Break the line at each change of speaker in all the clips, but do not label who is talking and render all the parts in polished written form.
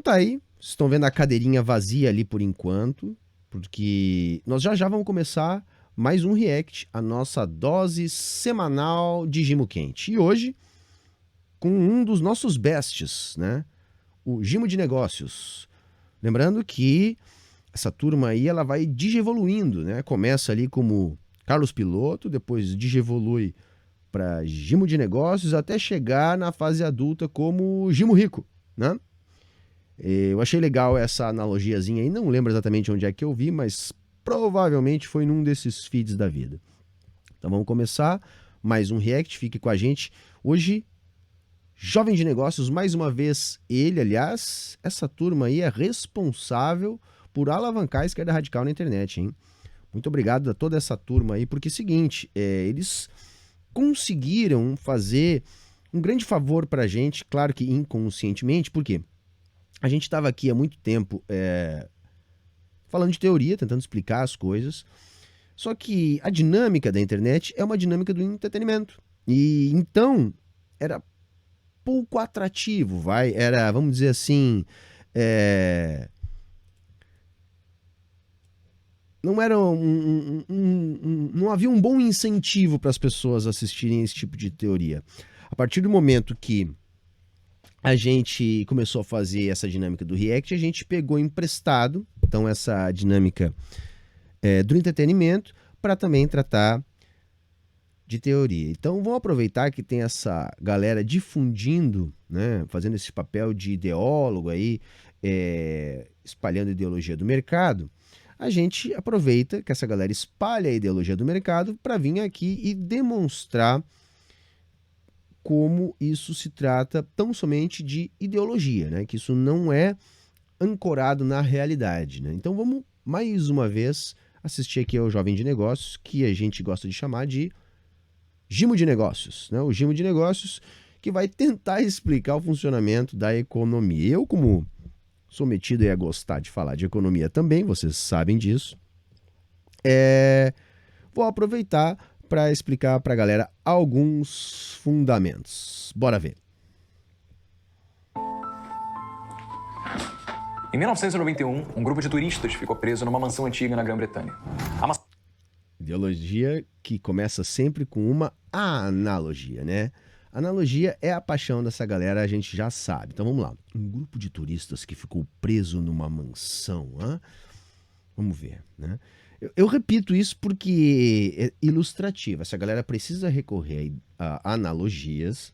tá aí, vocês estão vendo a cadeirinha vazia ali por enquanto, porque nós já vamos começar mais um react, a nossa dose semanal de Gimo Quente. E hoje, com um dos nossos bestes, né? O Gimo de Negócios. Lembrando que essa turma aí, ela vai digievoluindo, né? Começa ali como Carlos Piloto, depois digievolui para Gimo de Negócios, até chegar na fase adulta como Gimo Rico, né? Eu achei legal essa analogiazinha aí, não lembro exatamente onde é que eu vi, mas provavelmente foi num desses feeds da vida. Então vamos começar mais um react, fique com a gente. Hoje, Jovem de Negócios, mais uma vez ele, aliás, essa turma aí é responsável por alavancar a esquerda radical na internet, hein? Muito obrigado a toda essa turma aí, porque é o seguinte, eles conseguiram fazer um grande favor pra gente, claro que inconscientemente, porque a gente estava aqui há muito tempo falando de teoria, tentando explicar as coisas, só que a dinâmica da internet é uma dinâmica do entretenimento. E então era pouco atrativo, era, vamos dizer assim, não era não havia um bom incentivo para as pessoas assistirem esse tipo de teoria. A partir do momento que a gente começou a fazer essa dinâmica do React, a gente pegou emprestado, então, essa dinâmica do entretenimento para também tratar de teoria. Então, vamos aproveitar que tem essa galera difundindo, né, fazendo esse papel de ideólogo aí, espalhando a ideologia do mercado. A gente aproveita que essa galera espalha a ideologia do mercado para vir aqui e demonstrar como isso se trata tão somente de ideologia, né? Que isso não é ancorado na realidade, né? Então vamos mais uma vez assistir aqui ao Jovem de Negócios, que a gente gosta de chamar de Gimo de Negócios, né? O Gimo de Negócios que vai tentar explicar o funcionamento da economia. Eu, como sou metido a gostar de falar de economia também, vocês sabem disso, vou aproveitar para explicar para a galera alguns fundamentos. Bora ver.
Em 1991, um grupo de turistas ficou preso numa mansão antiga na Grã-Bretanha.
Ideologia que começa sempre com uma analogia, né? Analogia é a paixão dessa galera, a gente já sabe. Então vamos lá. Um grupo de turistas que ficou preso numa mansão. Vamos ver, né? Eu repito isso porque é ilustrativo. Essa galera precisa recorrer a analogias,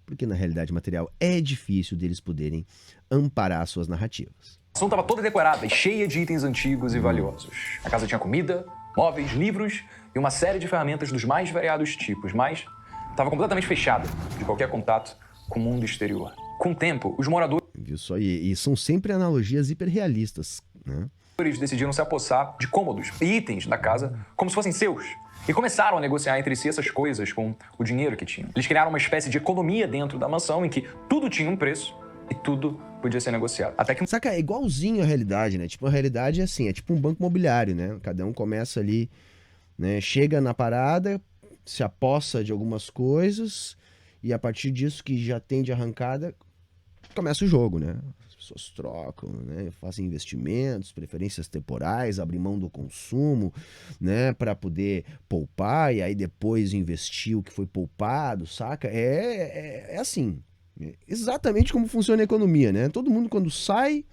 porque na realidade material é difícil deles poderem amparar suas narrativas.
A mansão estava toda decorada e cheia de itens antigos e valiosos. A casa tinha comida, móveis, livros e uma série de ferramentas dos mais variados tipos, mas estava completamente fechada de qualquer contato com o mundo exterior. Com o tempo, os moradores...
Viu só? E são sempre analogias hiperrealistas, né?
Eles decidiram se apossar de cômodos e itens da casa como se fossem seus. E começaram a negociar entre si essas coisas com o dinheiro que tinham. Eles criaram uma espécie de economia dentro da mansão em que tudo tinha um preço e tudo podia ser negociado. Até que...
Saca, é igualzinho a realidade, né? Tipo, a realidade é assim, é tipo um banco imobiliário, né? Cada um começa ali, né? Chega na parada, se apossa de algumas coisas e a partir disso que já tem de arrancada, começa o jogo, né? As pessoas trocam, né? Fazem investimentos, preferências temporais, abrem mão do consumo, né? Para poder poupar e aí depois investir o que foi poupado, saca? É assim, exatamente como funciona a economia, né? Todo mundo quando sai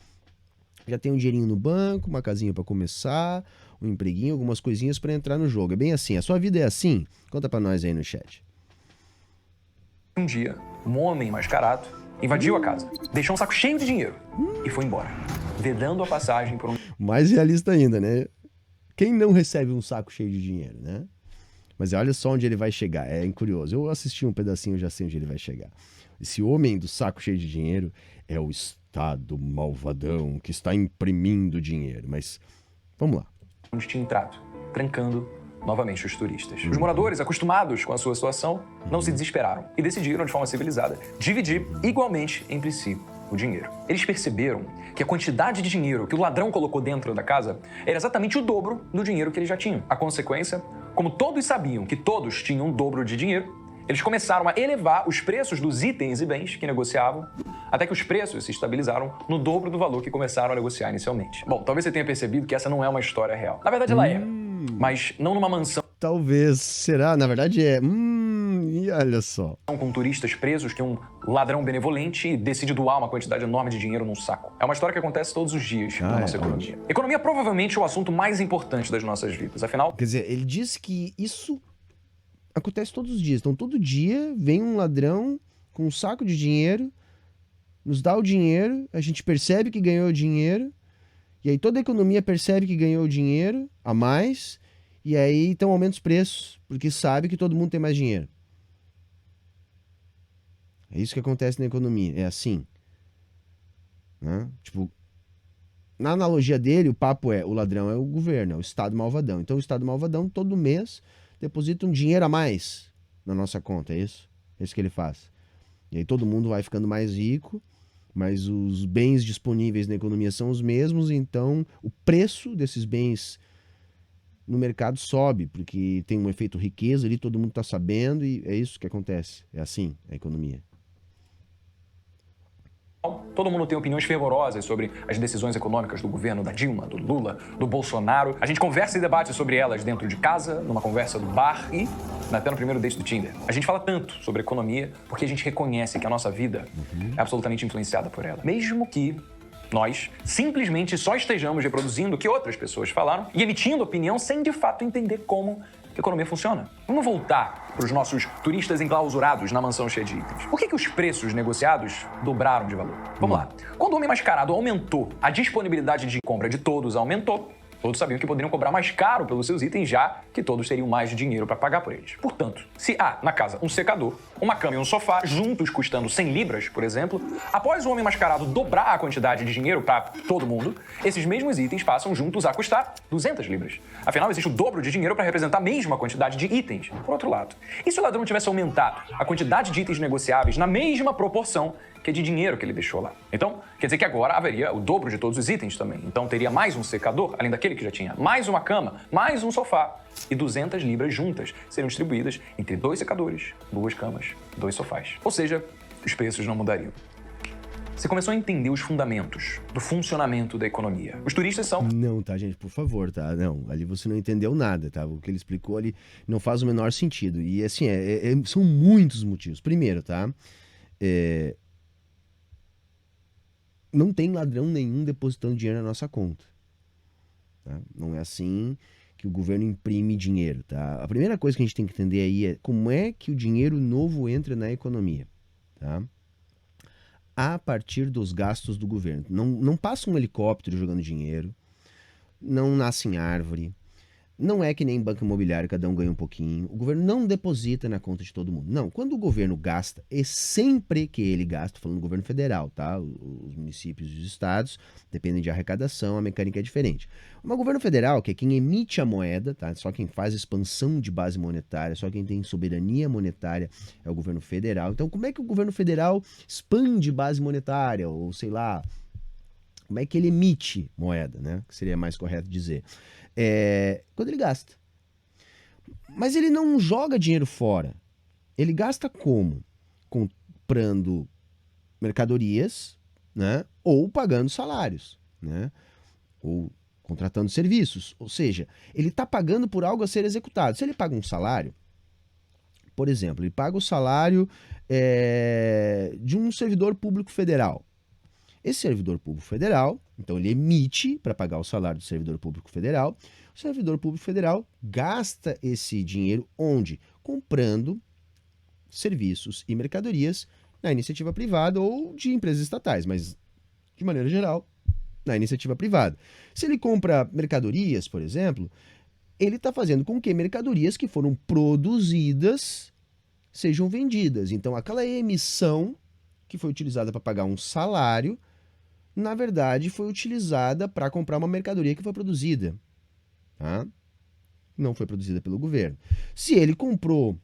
já tem um dinheirinho no banco, uma casinha para começar, um empreguinho, algumas coisinhas para entrar no jogo. É bem assim. A sua vida é assim? Conta para nós aí no chat.
um dia, um homem mascarado invadiu a casa, deixou um saco cheio de dinheiro e foi embora, vedando a passagem por um...
Mais realista ainda, né? Quem não recebe um saco cheio de dinheiro, né? Mas olha só onde ele vai chegar, é curioso. Eu assisti um pedacinho, já sei onde ele vai chegar. Esse homem do saco cheio de dinheiro é o Estado malvadão que está imprimindo dinheiro. Mas vamos lá.
Onde tinha entrado, trancando novamente os turistas. Os moradores, acostumados com a sua situação, não se desesperaram e decidiram, de forma civilizada, dividir igualmente entre si o dinheiro. Eles perceberam que a quantidade de dinheiro que o ladrão colocou dentro da casa era exatamente o dobro do dinheiro que eles já tinham. A consequência, como todos sabiam que todos tinham o dobro de dinheiro, Eles começaram a elevar os preços dos itens e bens que negociavam, até que os preços se estabilizaram no dobro do valor que começaram a negociar inicialmente. Bom, talvez você tenha percebido que essa não é uma história real. Na verdade, ela é, mas não numa mansão
Talvez. Será? Na verdade é. E olha só.
com turistas presos que um ladrão benevolente decide doar uma quantidade enorme de dinheiro num saco. É uma história que acontece todos os dias na nossa economia. Economia é provavelmente o assunto mais importante das nossas vidas, afinal...
Quer dizer, ele diz que isso acontece todos os dias. Então, todo dia vem um ladrão com um saco de dinheiro, nos dá o dinheiro, a gente percebe que ganhou o dinheiro, e aí toda a economia percebe que ganhou o dinheiro a mais, e aí então aumenta os preços, porque sabe que todo mundo tem mais dinheiro. É isso que acontece na economia, é assim. Né? Tipo, na analogia dele, o papo é, o ladrão é o governo, é o Estado malvadão. Então o Estado malvadão todo mês deposita um dinheiro a mais na nossa conta, é isso? É isso que ele faz. E aí todo mundo vai ficando mais rico, mas os bens disponíveis na economia são os mesmos, então o preço desses bens no mercado sobe, porque tem um efeito riqueza ali, todo mundo está sabendo, e é isso que acontece. É assim a economia.
Todo mundo tem opiniões fervorosas sobre as decisões econômicas do governo da Dilma, do Lula, do Bolsonaro. A gente conversa e debate sobre elas dentro de casa, numa conversa do bar e até no primeiro date do Tinder. A gente fala tanto sobre economia porque a gente reconhece que a nossa vida é absolutamente influenciada por ela. Mesmo que nós simplesmente só estejamos reproduzindo o que outras pessoas falaram e emitindo opinião sem de fato entender como a economia funciona. Vamos voltar para os nossos turistas enclausurados na mansão cheia de itens. Por que os preços negociados dobraram de valor? Vamos lá. Quando o homem mascarado aumentou, a disponibilidade de compra de todos aumentou. Todos sabiam que poderiam cobrar mais caro pelos seus itens, já que todos teriam mais dinheiro para pagar por eles. Portanto, se há na casa um secador, uma cama e um sofá, juntos custando 100 libras, por exemplo, após o homem mascarado dobrar a quantidade de dinheiro para todo mundo, esses mesmos itens passam juntos a custar 200 libras. Afinal, existe o dobro de dinheiro para representar a mesma quantidade de itens. Por outro lado, e se o ladrão tivesse aumentado a quantidade de itens negociáveis na mesma proporção que é de dinheiro que ele deixou lá? Então, quer dizer que agora haveria o dobro de todos os itens também. Então, teria mais um secador, além daquele que já tinha, mais uma cama, mais um sofá. E 200 libras juntas seriam distribuídas entre 2 secadores, 2 camas, 2 sofás. Ou seja, os preços não mudariam. Você começou a entender os fundamentos do funcionamento da economia. Os turistas são...
Não, tá, gente, por favor, tá? Não, ali você não entendeu nada, tá? O que ele explicou ali não faz o menor sentido. E, assim, são muitos motivos. Primeiro, tá? Não tem ladrão nenhum depositando dinheiro na nossa conta. Tá? Não é assim que o governo imprime dinheiro. Tá? A primeira coisa que a gente tem que entender aí é como é que o dinheiro novo entra na economia. Tá? A partir dos gastos do governo. Não passa um helicóptero jogando dinheiro, não nasce em árvore, não é que nem banco imobiliário, cada um ganha um pouquinho. O governo não deposita na conta de todo mundo. Não, quando o governo gasta, e sempre que ele gasta, falando do governo federal, tá? Os municípios e os estados dependem de arrecadação, a mecânica é diferente. Mas o governo federal, que é quem emite a moeda, tá? Só quem faz expansão de base monetária, só quem tem soberania monetária é o governo federal. Então, como é que o governo federal expande base monetária? Ou sei lá, como é que ele emite moeda, né? Que seria mais correto dizer. Quando ele gasta. Mas ele não joga dinheiro fora. Ele gasta como? Comprando mercadorias, né? Ou pagando salários, né? Ou contratando serviços. Ou seja, ele está pagando por algo a ser executado. Se ele paga um salário, por exemplo, ele paga o salário de um servidor público federal. Esse servidor público federal, então ele emite para pagar o salário do servidor público federal. O servidor público federal gasta esse dinheiro onde? Comprando serviços e mercadorias na iniciativa privada ou de empresas estatais, mas de maneira geral, na iniciativa privada. Se ele compra mercadorias, por exemplo, ele está fazendo com que mercadorias que foram produzidas sejam vendidas. Então aquela emissão que foi utilizada para pagar um salário, na verdade, foi utilizada para comprar uma mercadoria que foi produzida. Tá? Não foi produzida pelo governo. Se ele comprou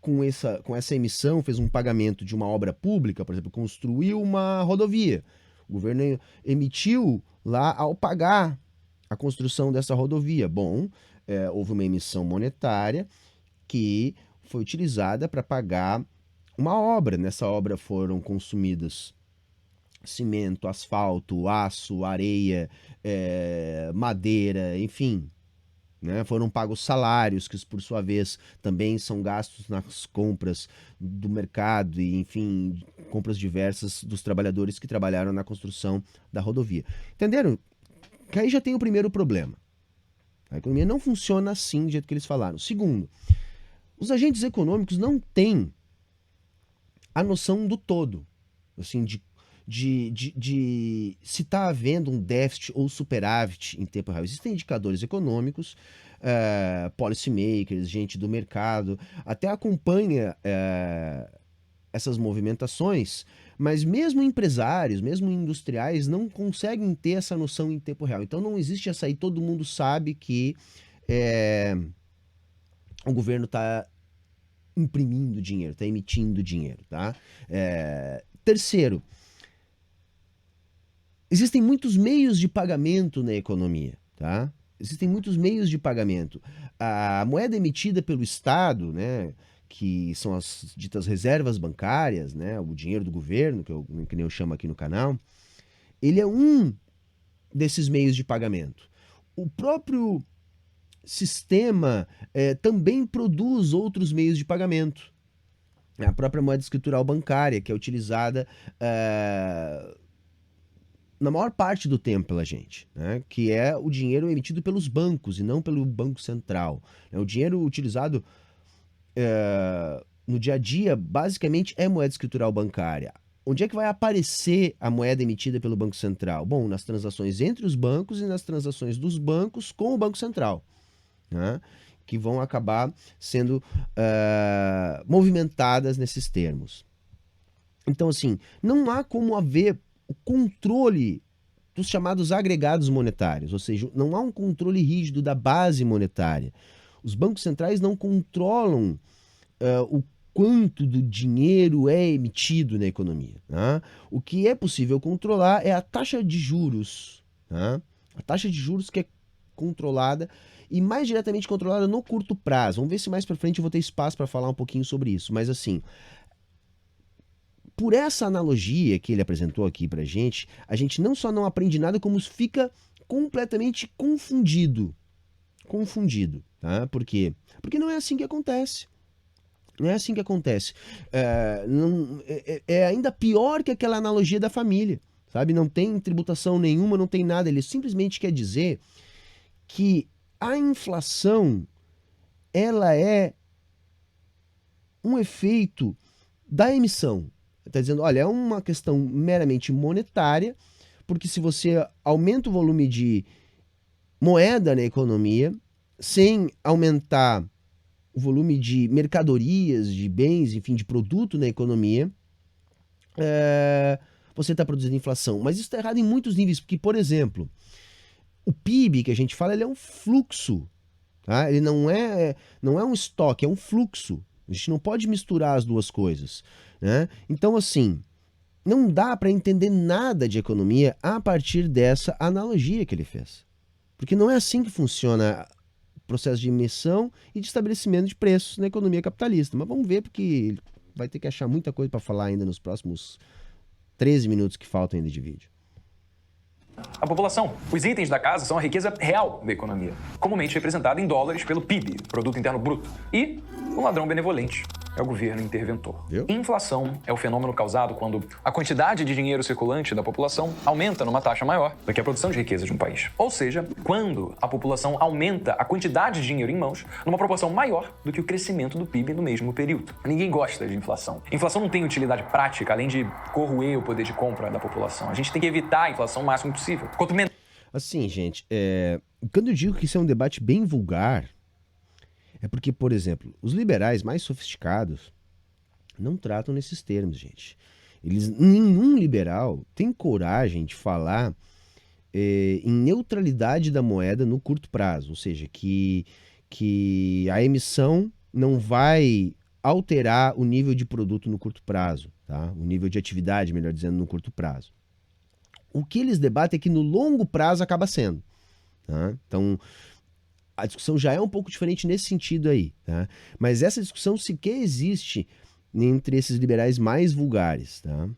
com essa emissão, fez um pagamento de uma obra pública, por exemplo, construiu uma rodovia. O governo emitiu lá ao pagar a construção dessa rodovia. Bom, houve uma emissão monetária que foi utilizada para pagar uma obra. Nessa obra foram consumidos cimento, asfalto, aço, areia, madeira, enfim, né? Foram pagos salários, que por sua vez também são gastos nas compras do mercado e, enfim, compras diversas dos trabalhadores que trabalharam na construção da rodovia. Entenderam? Que aí já tem o primeiro problema. A economia não funciona assim, do jeito que eles falaram. Segundo, os agentes econômicos não têm a noção do todo, assim, de se está havendo um déficit ou superávit em tempo real. Existem indicadores econômicos, policy makers, gente do mercado, até acompanha essas movimentações, mas mesmo empresários, mesmo industriais, não conseguem ter essa noção em tempo real. Então não existe essa aí, todo mundo sabe que o governo está imprimindo dinheiro, está emitindo dinheiro, tá? Terceiro, existem muitos meios de pagamento na economia, tá? Existem muitos meios de pagamento. A moeda emitida pelo Estado, né, que são as ditas reservas bancárias, né, o dinheiro do governo, que nem eu chamo aqui no canal, ele é um desses meios de pagamento. O próprio sistema também produz outros meios de pagamento. A própria moeda escritural bancária, que é utilizada na maior parte do tempo pela gente, né? Que é o dinheiro emitido pelos bancos e não pelo Banco Central. O dinheiro utilizado no dia a dia, basicamente, é moeda escritural bancária. Onde é que vai aparecer a moeda emitida pelo Banco Central? Bom, nas transações entre os bancos e nas transações dos bancos com o Banco Central, né? Que vão acabar sendo movimentadas nesses termos. Então, assim, não há como haver o controle dos chamados agregados monetários, ou seja, não há um controle rígido da base monetária. Os bancos centrais não controlam o quanto do dinheiro é emitido na economia, né? O que é possível controlar é a taxa de juros, né? A taxa de juros que é controlada e mais diretamente controlada no curto prazo. Vamos ver se mais para frente eu vou ter espaço para falar um pouquinho sobre isso, mas assim, por essa analogia que ele apresentou aqui pra gente, a gente não só não aprende nada, como fica completamente confundido. Confundido, tá? Por quê? Porque não é assim que acontece. Não é assim que acontece. É ainda pior que aquela analogia da família, sabe? Não tem tributação nenhuma, não tem nada. Ele simplesmente quer dizer que a inflação, ela é um efeito da emissão. Está dizendo, olha, é uma questão meramente monetária, porque se você aumenta o volume de moeda na economia, sem aumentar o volume de mercadorias, de bens, enfim, de produto na economia, você está produzindo inflação. Mas isso está errado em muitos níveis, porque, por exemplo, o PIB que a gente fala, ele é um fluxo, tá? Ele não é um estoque, é um fluxo. A gente não pode misturar as duas coisas, né? Então, assim, não dá para entender nada de economia a partir dessa analogia que ele fez. Porque não é assim que funciona o processo de emissão e de estabelecimento de preços na economia capitalista. Mas vamos ver, porque vai ter que achar muita coisa para falar ainda nos próximos 13 minutos que faltam ainda de vídeo.
A população. Os itens da casa são a riqueza real da economia, comumente representada em dólares pelo PIB, Produto Interno Bruto. E um ladrão benevolente é o governo interventor.
Viu?
Inflação é o fenômeno causado quando a quantidade de dinheiro circulante da população aumenta numa taxa maior do que a produção de riqueza de um país. Ou seja, quando a população aumenta a quantidade de dinheiro em mãos numa proporção maior do que o crescimento do PIB no mesmo período. Ninguém gosta de inflação. Inflação não tem utilidade prática, além de corroer o poder de compra da população. A gente tem que evitar a inflação o máximo possível. Quanto menos...
Assim, gente, quando eu digo que isso é um debate bem vulgar, é porque, por exemplo, os liberais mais sofisticados não tratam nesses termos, gente. Nenhum liberal tem coragem de falar em neutralidade da moeda no curto prazo, ou seja, que a emissão não vai alterar o nível de produto no curto prazo, tá? O nível de atividade, melhor dizendo, no curto prazo. O que eles debatem é que no longo prazo acaba sendo, tá? Então, a discussão já é um pouco diferente nesse sentido aí, tá? Mas essa discussão sequer existe entre esses liberais mais vulgares, tá?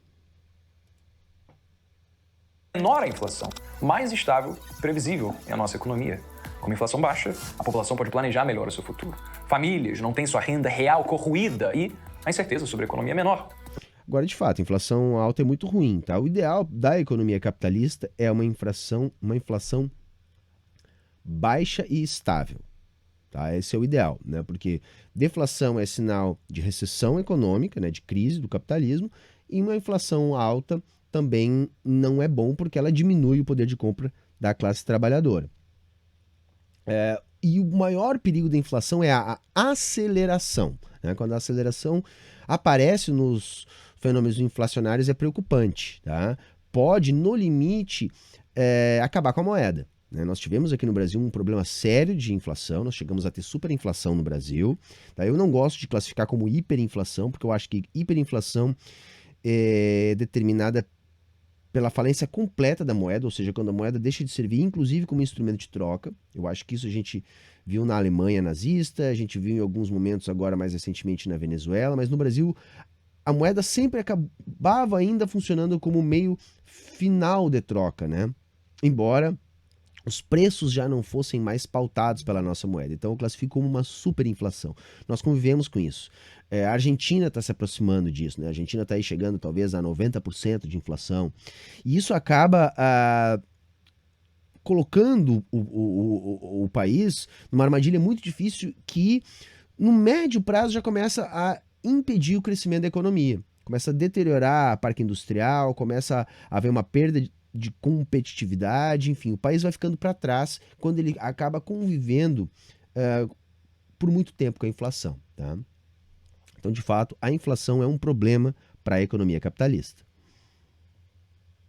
Menor a inflação, mais estável e previsível é a nossa economia. Com inflação baixa, a população pode planejar melhor o seu futuro. Famílias não têm sua renda real corroída e a incerteza sobre a economia é menor.
Agora, de fato, a inflação alta é muito ruim, tá? O ideal da economia capitalista é uma inflação baixa e estável, tá? Esse é o ideal, né? Porque deflação é sinal de recessão econômica, né? De crise do capitalismo, e uma inflação alta também não é bom porque ela diminui o poder de compra da classe trabalhadora. E o maior perigo da inflação é a aceleração, né? Quando a aceleração aparece nos fenômenos inflacionários é preocupante, tá? Pode, no limite, acabar com a moeda, né? Nós tivemos aqui no Brasil um problema sério de inflação, nós chegamos a ter superinflação no Brasil, tá? Eu não gosto de classificar como hiperinflação, porque eu acho que hiperinflação é determinada pela falência completa da moeda, ou seja, quando a moeda deixa de servir, inclusive como instrumento de troca. Eu acho que isso a gente viu na Alemanha nazista, a gente viu em alguns momentos agora mais recentemente na Venezuela, mas no Brasil a moeda sempre acabava ainda funcionando como meio final de troca, né? Embora os preços já não fossem mais pautados pela nossa moeda. Então eu classifico como uma superinflação. Nós convivemos com isso. A Argentina está se aproximando disso, né? A Argentina está aí chegando talvez a 90% de inflação. E isso acaba colocando o país numa armadilha muito difícil que no médio prazo já começa a impedir o crescimento da economia. Começa a deteriorar a parque industrial, começa a haver uma perda de competitividade, enfim, o país vai ficando para trás quando ele acaba convivendo por muito tempo com a inflação, tá? Então, de fato, a inflação é um problema para a economia capitalista.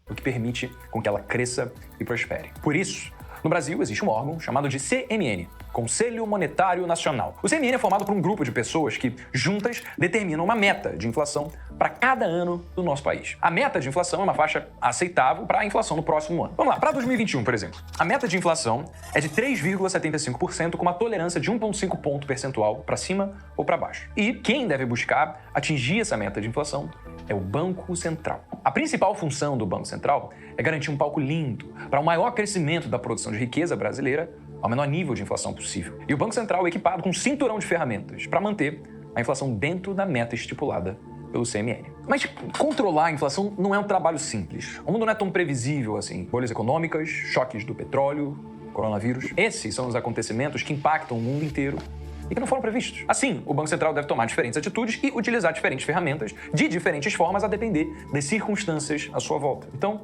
O que permite com que ela cresça e prospere. Por isso, no Brasil existe um órgão chamado de CMN, Conselho Monetário Nacional. O CMN é formado por um grupo de pessoas que, juntas, determinam uma meta de inflação para cada ano do nosso país. A meta de inflação é uma faixa aceitável para a inflação no próximo ano. Vamos lá, para 2021, por exemplo. A meta de inflação é de 3,75% com uma tolerância de 1,5 ponto percentual para cima ou para baixo. E quem deve buscar atingir essa meta de inflação é o Banco Central. A principal função do Banco Central é garantir um palco lindo para o maior crescimento da produção de riqueza brasileira ao menor nível de inflação possível. E o Banco Central é equipado com um cinturão de ferramentas para manter a inflação dentro da meta estipulada pelo CMN. Mas controlar a inflação não é um trabalho simples. O mundo não é tão previsível assim. Bolhas econômicas, choques do petróleo, coronavírus. Esses são os acontecimentos que impactam o mundo inteiro e que não foram previstos. Assim, o Banco Central deve tomar diferentes atitudes e utilizar diferentes ferramentas de diferentes formas a depender das circunstâncias à sua volta. Então,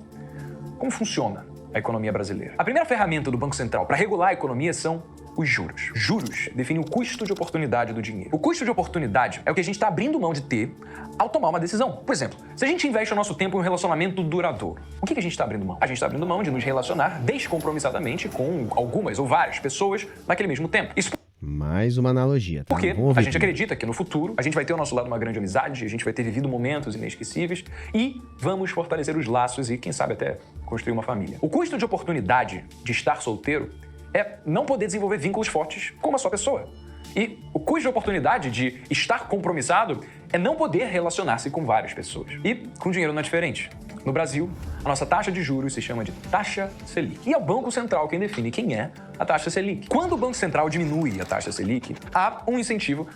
como funciona a economia brasileira? A primeira ferramenta do Banco Central para regular a economia são os juros. Juros definem o custo de oportunidade do dinheiro. O custo de oportunidade é o que a gente está abrindo mão de ter ao tomar uma decisão. Por exemplo, se a gente investe o nosso tempo em um relacionamento duradouro, o que a gente está abrindo mão? A gente está abrindo mão de nos relacionar descompromissadamente com algumas ou várias pessoas naquele mesmo tempo. Isso
mais uma analogia, tá?
Porque a gente acredita que no futuro a gente vai ter ao nosso lado uma grande amizade, a gente vai ter vivido momentos inesquecíveis e vamos fortalecer os laços e, quem sabe, até construir uma família. O custo de oportunidade de estar solteiro é não poder desenvolver vínculos fortes com uma só pessoa. E o custo de oportunidade de estar compromissado é não poder relacionar-se com várias pessoas. E com dinheiro não é diferente. No Brasil, a nossa taxa de juros se chama de taxa Selic. E é o Banco Central quem define quem é a taxa Selic. Quando o Banco Central diminui a taxa Selic, há um incentivo.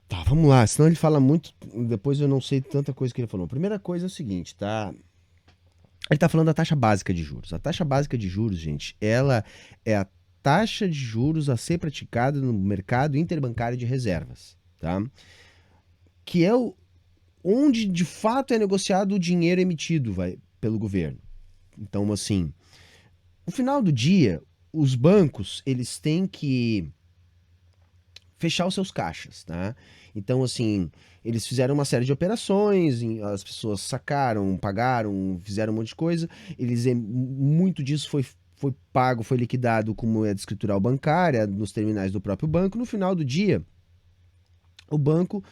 Tá, vamos lá, senão ele fala muito, depois eu não sei tanta coisa que ele falou. A primeira coisa é o seguinte, tá? Ele tá falando da taxa básica de juros. A taxa básica de juros, gente, ela é a taxa de juros a ser praticada no mercado interbancário de reservas, tá? Que é onde de fato é negociado o dinheiro emitido pelo governo. Então, assim, no final do dia, os bancos, eles têm que fechar os seus caixas, tá? Então, assim, eles fizeram uma série de operações, as pessoas sacaram, pagaram, fizeram um monte de coisa, muito disso foi pago, foi liquidado como moeda escritural bancária nos terminais do próprio banco. No final do dia, o banco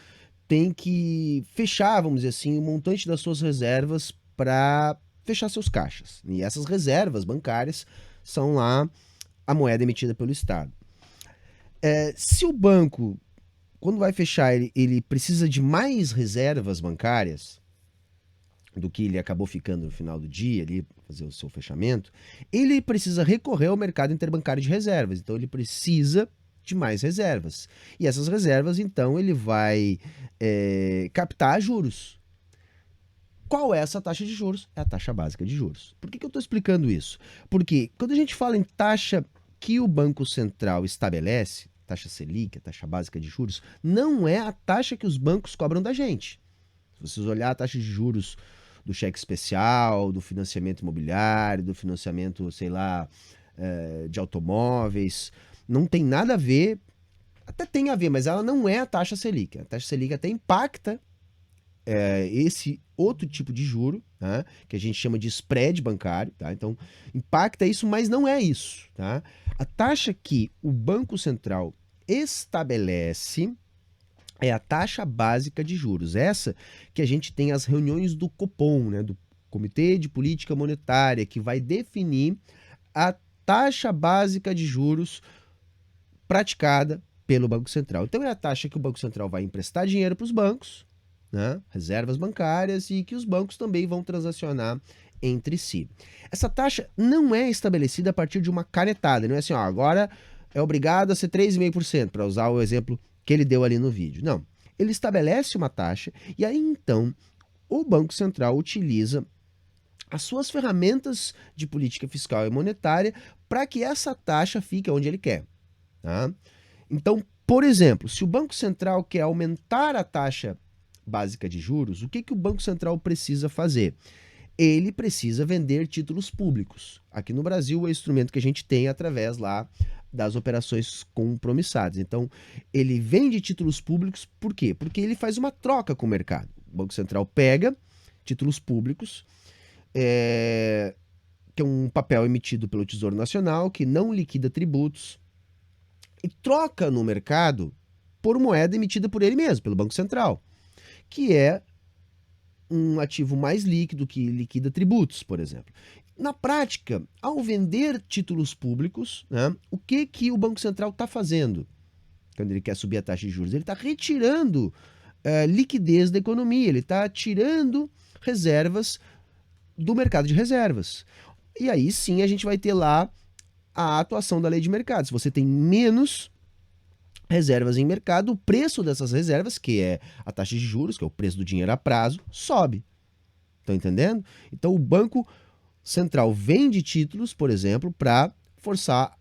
tem que fechar, vamos dizer assim, o montante das suas reservas para fechar seus caixas. E essas reservas bancárias são lá a moeda emitida pelo Estado. Se o banco, quando vai fechar, ele precisa de mais reservas bancárias do que ele acabou ficando no final do dia, ali, fazer o seu fechamento, ele precisa recorrer ao mercado interbancário de reservas. Então, ele precisa de mais reservas. E essas reservas, então, ele vai captar juros. Qual é essa taxa de juros? É a taxa básica de juros. Por que eu estou explicando isso? Porque quando a gente fala em taxa que o Banco Central estabelece, taxa Selic, a taxa básica de juros, não é a taxa que os bancos cobram da gente. Se vocês olharem a taxa de juros do cheque especial, do financiamento imobiliário, do financiamento, sei lá, de automóveis, não tem nada a ver, até tem a ver, mas ela não é a taxa Selic. A taxa Selic até impacta esse outro tipo de juro, tá? Que a gente chama de spread bancário, tá? Então, impacta isso, mas não é isso, tá? A taxa que o Banco Central estabelece é a taxa básica de juros. Essa que a gente tem as reuniões do Copom, né? Do Comitê de Política Monetária, que vai definir a taxa básica de juros praticada pelo Banco Central. Então, é a taxa que o Banco Central vai emprestar dinheiro para os bancos, né, reservas bancárias, e que os bancos também vão transacionar entre si. Essa taxa não é estabelecida a partir de uma canetada, não é assim, ó, agora é obrigado a ser 3,5%, para usar o exemplo que ele deu ali no vídeo. Não, ele estabelece uma taxa e aí então o Banco Central utiliza as suas ferramentas de política fiscal e monetária para que essa taxa fique onde ele quer. Tá? Então, por exemplo, se o Banco Central quer aumentar a taxa básica de juros, o que o Banco Central precisa fazer? Ele precisa vender títulos públicos. Aqui no Brasil, é o instrumento que a gente tem através lá das operações compromissadas. Então, ele vende títulos públicos, por quê? Porque ele faz uma troca com o mercado. O Banco Central pega títulos públicos, que é um papel emitido pelo Tesouro Nacional, que não liquida tributos, e troca no mercado por moeda emitida por ele mesmo, pelo Banco Central, que é um ativo mais líquido que liquida tributos, por exemplo. Na prática, ao vender títulos públicos, né, o que o Banco Central está fazendo quando ele quer subir a taxa de juros? Ele está retirando liquidez da economia, ele está tirando reservas do mercado de reservas. E aí sim a gente vai ter lá a atuação da lei de mercado. Se você tem menos reservas em mercado, o preço dessas reservas, que é a taxa de juros, que é o preço do dinheiro a prazo, sobe. Estão entendendo? Então o Banco Central vende títulos, por exemplo, para forçar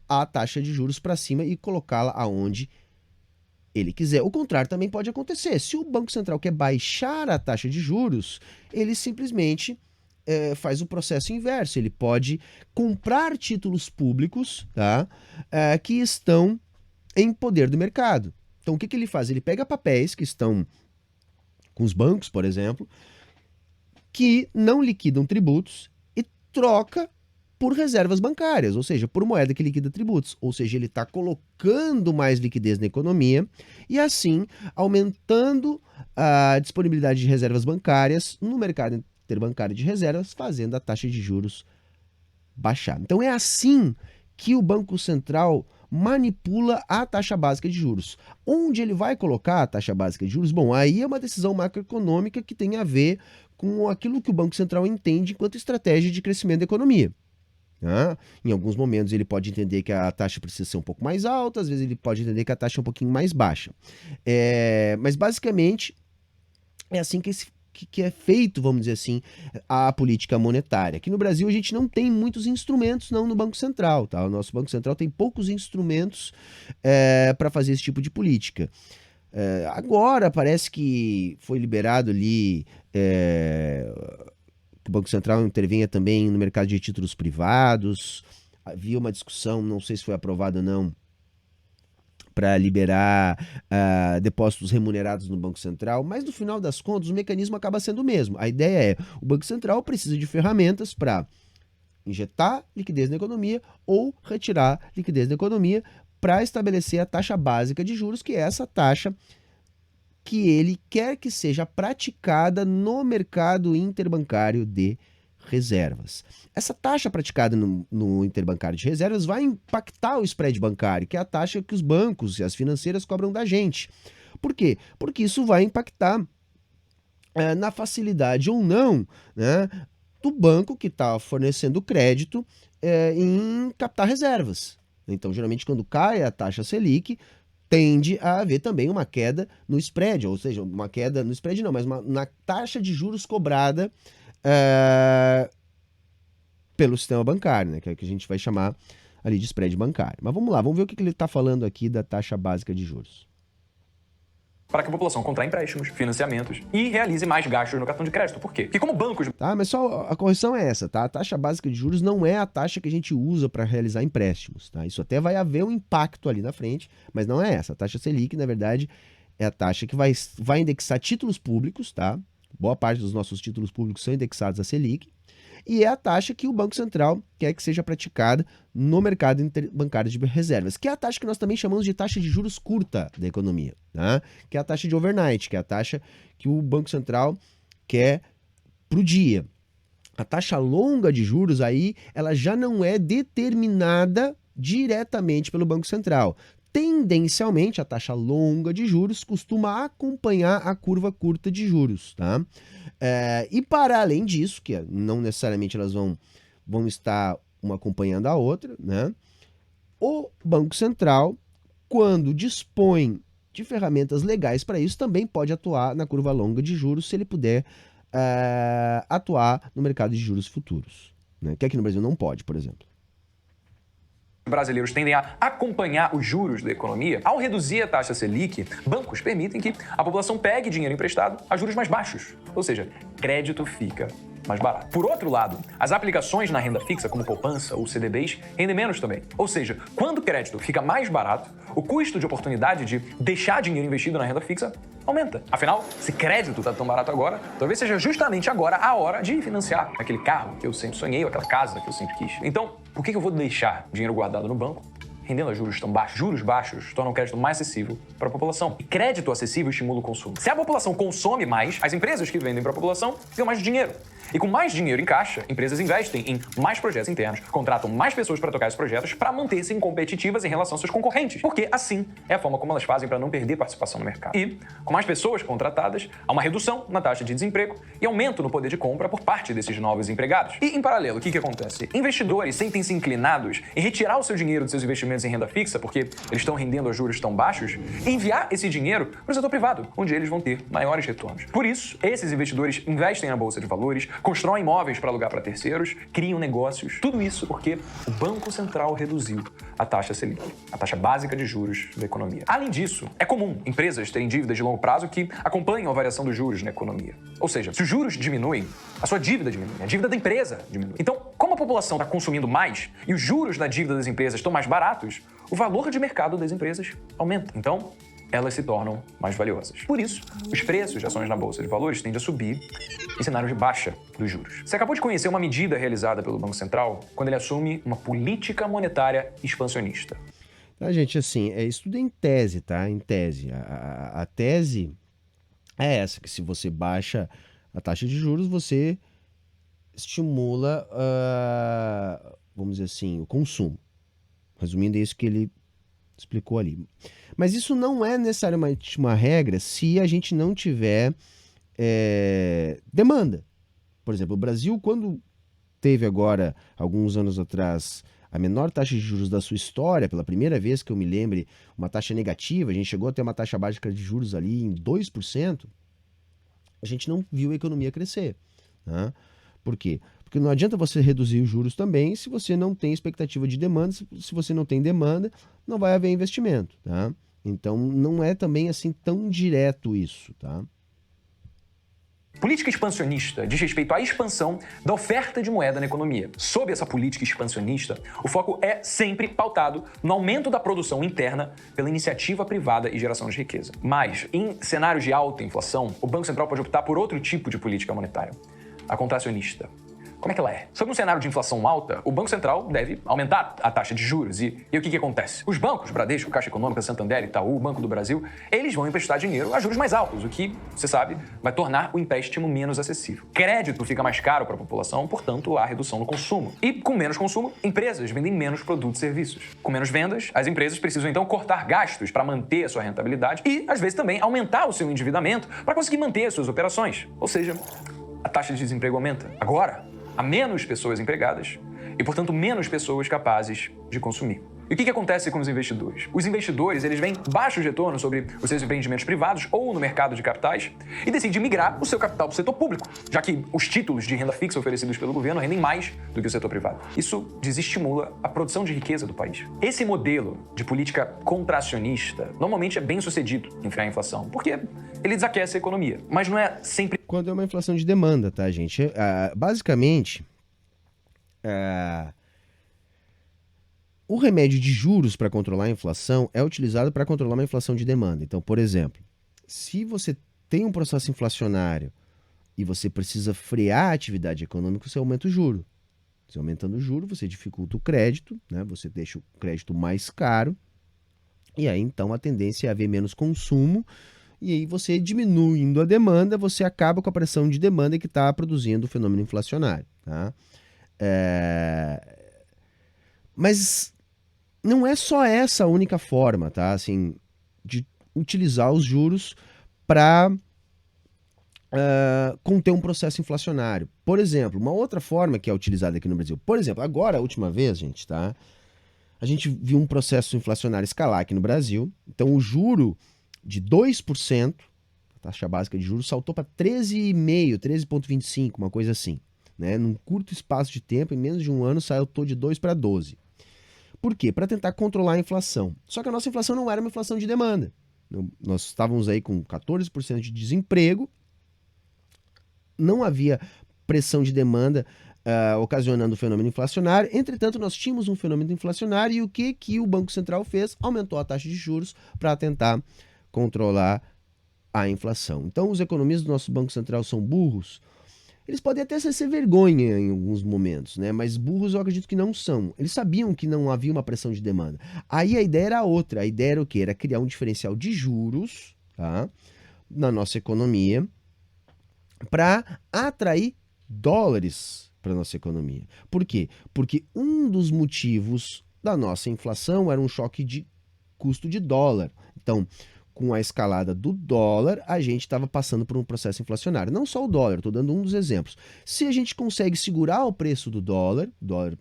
a taxa de juros para cima e colocá-la aonde ele quiser. O contrário também pode acontecer. Se o Banco Central quer baixar a taxa de juros, ele simplesmente faz o processo inverso. Ele pode comprar títulos públicos, tá, que estão em poder do mercado. Então, o que ele faz? Ele pega papéis que estão com os bancos, por exemplo, que não liquidam tributos e troca por reservas bancárias, ou seja, por moeda que liquida tributos. Ou seja, ele está colocando mais liquidez na economia e, assim, aumentando a disponibilidade de reservas bancárias no mercado interbancário de reservas, fazendo a taxa de juros baixar. Então, é assim que o Banco Central manipula a taxa básica de juros. Onde ele vai colocar a taxa básica de juros? Bom, aí é uma decisão macroeconômica que tem a ver com aquilo que o Banco Central entende enquanto estratégia de crescimento da economia. Em alguns momentos ele pode entender que a taxa precisa ser um pouco mais alta, às vezes ele pode entender que a taxa é um pouquinho mais baixa. Mas basicamente é assim que é feito, vamos dizer assim, a política monetária. Aqui no Brasil a gente não tem muitos instrumentos não no Banco Central, tá? O nosso Banco Central tem poucos instrumentos para fazer esse tipo de política. Agora parece que foi liberado ali que o Banco Central intervenha também no mercado de títulos privados. Havia uma discussão, não sei se foi aprovada ou não, para liberar depósitos remunerados no Banco Central, mas no final das contas o mecanismo acaba sendo o mesmo. A ideia é, o Banco Central precisa de ferramentas para injetar liquidez na economia ou retirar liquidez da economia para estabelecer a taxa básica de juros, que é essa taxa que ele quer que seja praticada no mercado interbancário de reservas. Essa taxa praticada no interbancário de reservas vai impactar o spread bancário, que é a taxa que os bancos e as financeiras cobram da gente. Por quê? Porque isso vai impactar na facilidade ou não, né, do banco que está fornecendo crédito em captar reservas. Então, geralmente, quando cai a taxa Selic, tende a haver também uma queda no spread, ou seja, uma queda no spread não, mas na taxa de juros cobrada pelo sistema bancário, né, que é o que a gente vai chamar ali de spread bancário. Mas vamos lá, vamos ver o que ele está falando aqui da taxa básica de juros.
Para que a população contraia empréstimos, financiamentos e realize mais gastos no cartão de crédito. Por quê? Porque como bancos...
Tá, mas só a correção é essa, tá? A taxa básica de juros não é a taxa que a gente usa para realizar empréstimos, tá? Isso até vai haver um impacto ali na frente, mas não é essa. A taxa Selic, na verdade, é a taxa que vai indexar títulos públicos, tá? Boa parte dos nossos títulos públicos são indexados a Selic. E é a taxa que o Banco Central quer que seja praticada no mercado interbancário de reservas, que é a taxa que nós também chamamos de taxa de juros curta da economia, tá? Que é a taxa de overnight, que é a taxa que o Banco Central quer para o dia. A taxa longa de juros aí, ela já não é determinada diretamente pelo Banco Central. Tendencialmente, a taxa longa de juros costuma acompanhar a curva curta de juros, tá? E para além disso, que não necessariamente elas vão estar uma acompanhando a outra, né? O Banco Central, quando dispõe de ferramentas legais para isso, também pode atuar na curva longa de juros se ele puder atuar no mercado de juros futuros, né? Que aqui no Brasil não pode, por exemplo.
Brasileiros tendem a acompanhar os juros da economia. Ao reduzir a taxa Selic, bancos permitem que a população pegue dinheiro emprestado a juros mais baixos. Ou seja, crédito fica mais barato. Por outro lado, as aplicações na renda fixa, como poupança ou CDBs, rendem menos também. Ou seja, quando o crédito fica mais barato, o custo de oportunidade de deixar dinheiro investido na renda fixa aumenta. Afinal, se crédito está tão barato agora, talvez seja justamente agora a hora de financiar aquele carro que eu sempre sonhei, ou aquela casa que eu sempre quis. Então, por que eu vou deixar dinheiro guardado no banco rendendo a juros tão baixos? Juros baixos tornam o crédito mais acessível para a população. E crédito acessível estimula o consumo. Se a população consome mais, as empresas que vendem para a população ganham mais dinheiro. E com mais dinheiro em caixa, empresas investem em mais projetos internos, contratam mais pessoas para tocar esses projetos para manter-se competitivas em relação aos seus concorrentes. Porque assim é a forma como elas fazem para não perder participação no mercado. E, com mais pessoas contratadas, há uma redução na taxa de desemprego e aumento no poder de compra por parte desses novos empregados. E, em paralelo, o que acontece? Investidores sentem-se inclinados em retirar o seu dinheiro dos seus investimentos em renda fixa, porque eles estão rendendo a juros tão baixos, e enviar esse dinheiro para o setor privado, onde eles vão ter maiores retornos. Por isso, esses investidores investem na bolsa de valores, constroem imóveis para alugar para terceiros, criam negócios. Tudo isso porque o Banco Central reduziu a taxa Selic, a taxa básica de juros da economia. Além disso, é comum empresas terem dívidas de longo prazo que acompanham a variação dos juros na economia. Ou seja, se os juros diminuem, a sua dívida diminui, a dívida da empresa diminui. Então, como a população está consumindo mais e os juros da dívida das empresas estão mais baratos, o valor de mercado das empresas aumenta. Então, elas se tornam mais valiosas. Por isso, os preços de ações na Bolsa de Valores tendem a subir em cenários de baixa dos juros. Você acabou de conhecer uma medida realizada pelo Banco Central quando ele assume uma política monetária expansionista.
Tá, gente, assim, isso tudo é em tese, tá? Em tese. A tese é essa, que se você baixa a taxa de juros, você estimula, vamos dizer assim, o consumo. Resumindo, é isso que ele explicou ali. Mas isso não é necessariamente uma regra se a gente não tiver demanda. Por exemplo, o Brasil, quando teve agora, alguns anos atrás, a menor taxa de juros da sua história, pela primeira vez que eu me lembre, uma taxa negativa, a gente chegou a ter uma taxa básica de juros ali em 2%, a gente não viu a economia crescer, né? Por quê? Porque não adianta você reduzir os juros também se você não tem expectativa de demanda, se você não tem demanda, não vai haver investimento, tá? Então não é também assim tão direto isso, tá?
Política expansionista diz respeito à expansão da oferta de moeda na economia. Sob essa política expansionista, o foco é sempre pautado no aumento da produção interna pela iniciativa privada e geração de riqueza. Mas, em cenários de alta inflação, o Banco Central pode optar por outro tipo de política monetária, a contracionista. como é que ela é? Sob um cenário de inflação alta, o Banco Central deve aumentar a taxa de juros. E o que acontece? Os bancos, Bradesco, Caixa Econômica, Santander, Itaú, Banco do Brasil, eles vão emprestar dinheiro a juros mais altos, o que, você sabe, vai tornar o empréstimo menos acessível. Crédito fica mais caro para a população, portanto, há redução no consumo. E com menos consumo, empresas vendem menos produtos e serviços. Com menos vendas, as empresas precisam então cortar gastos para manter a sua rentabilidade e, às vezes, também aumentar o seu endividamento para conseguir manter as suas operações. Ou seja, a taxa de desemprego aumenta. Agora, há menos pessoas empregadas e, portanto, menos pessoas capazes de consumir. E o que acontece com os investidores? Os investidores, eles veem baixos retornos sobre os seus empreendimentos privados ou no mercado de capitais e decidem migrar o seu capital para o setor público, já que os títulos de renda fixa oferecidos pelo governo rendem mais do que o setor privado. Isso desestimula a produção de riqueza do país. Esse modelo de política contracionista normalmente é bem sucedido em frear a inflação, porque ele desaquece a economia, mas não é sempre...
Quando é uma inflação de demanda, tá, gente? Basicamente, o remédio de juros para controlar a inflação é utilizado para controlar uma inflação de demanda. Então, por exemplo, se você tem um processo inflacionário e você precisa frear a atividade econômica, você aumenta o juro. Você aumentando o juro, você dificulta o crédito, né? Você deixa o crédito mais caro e aí então a tendência é haver menos consumo e aí você diminuindo a demanda, você acaba com a pressão de demanda que está produzindo o fenômeno inflacionário, tá? Mas não é só essa a única forma, tá? Assim, de utilizar os juros para conter um processo inflacionário. Por exemplo, uma outra forma que é utilizada aqui no Brasil. Por exemplo, agora, a última vez, gente, tá? A gente viu um processo inflacionário escalar aqui no Brasil. Então, o juro de 2%, a taxa básica de juros, saltou para 13,5%, 13,25%, uma coisa assim. Né? Num curto espaço de tempo, em menos de um ano, saltou de 2 para 12. Por quê? Para tentar controlar a inflação. Só que a nossa inflação não era uma inflação de demanda. Nós estávamos aí com 14% de desemprego, não havia pressão de demanda ocasionando o fenômeno inflacionário. Entretanto, nós tínhamos um fenômeno inflacionário e o que o Banco Central fez? Aumentou a taxa de juros para tentar controlar a inflação. Então, os economistas do nosso Banco Central são burros? Eles podem até ser vergonha em alguns momentos, né? Mas burros eu acredito que não são. Eles sabiam que não havia uma pressão de demanda. Aí a ideia era outra. A ideia era o quê? Era criar um diferencial de juros, tá? Na nossa economia para atrair dólares para a nossa economia. Por quê? Porque um dos motivos da nossa inflação era um choque de custo de dólar. Então, com a escalada do dólar, a gente estava passando por um processo inflacionário. Não só o dólar, estou dando um dos exemplos. Se a gente consegue segurar o preço do dólar, o dólar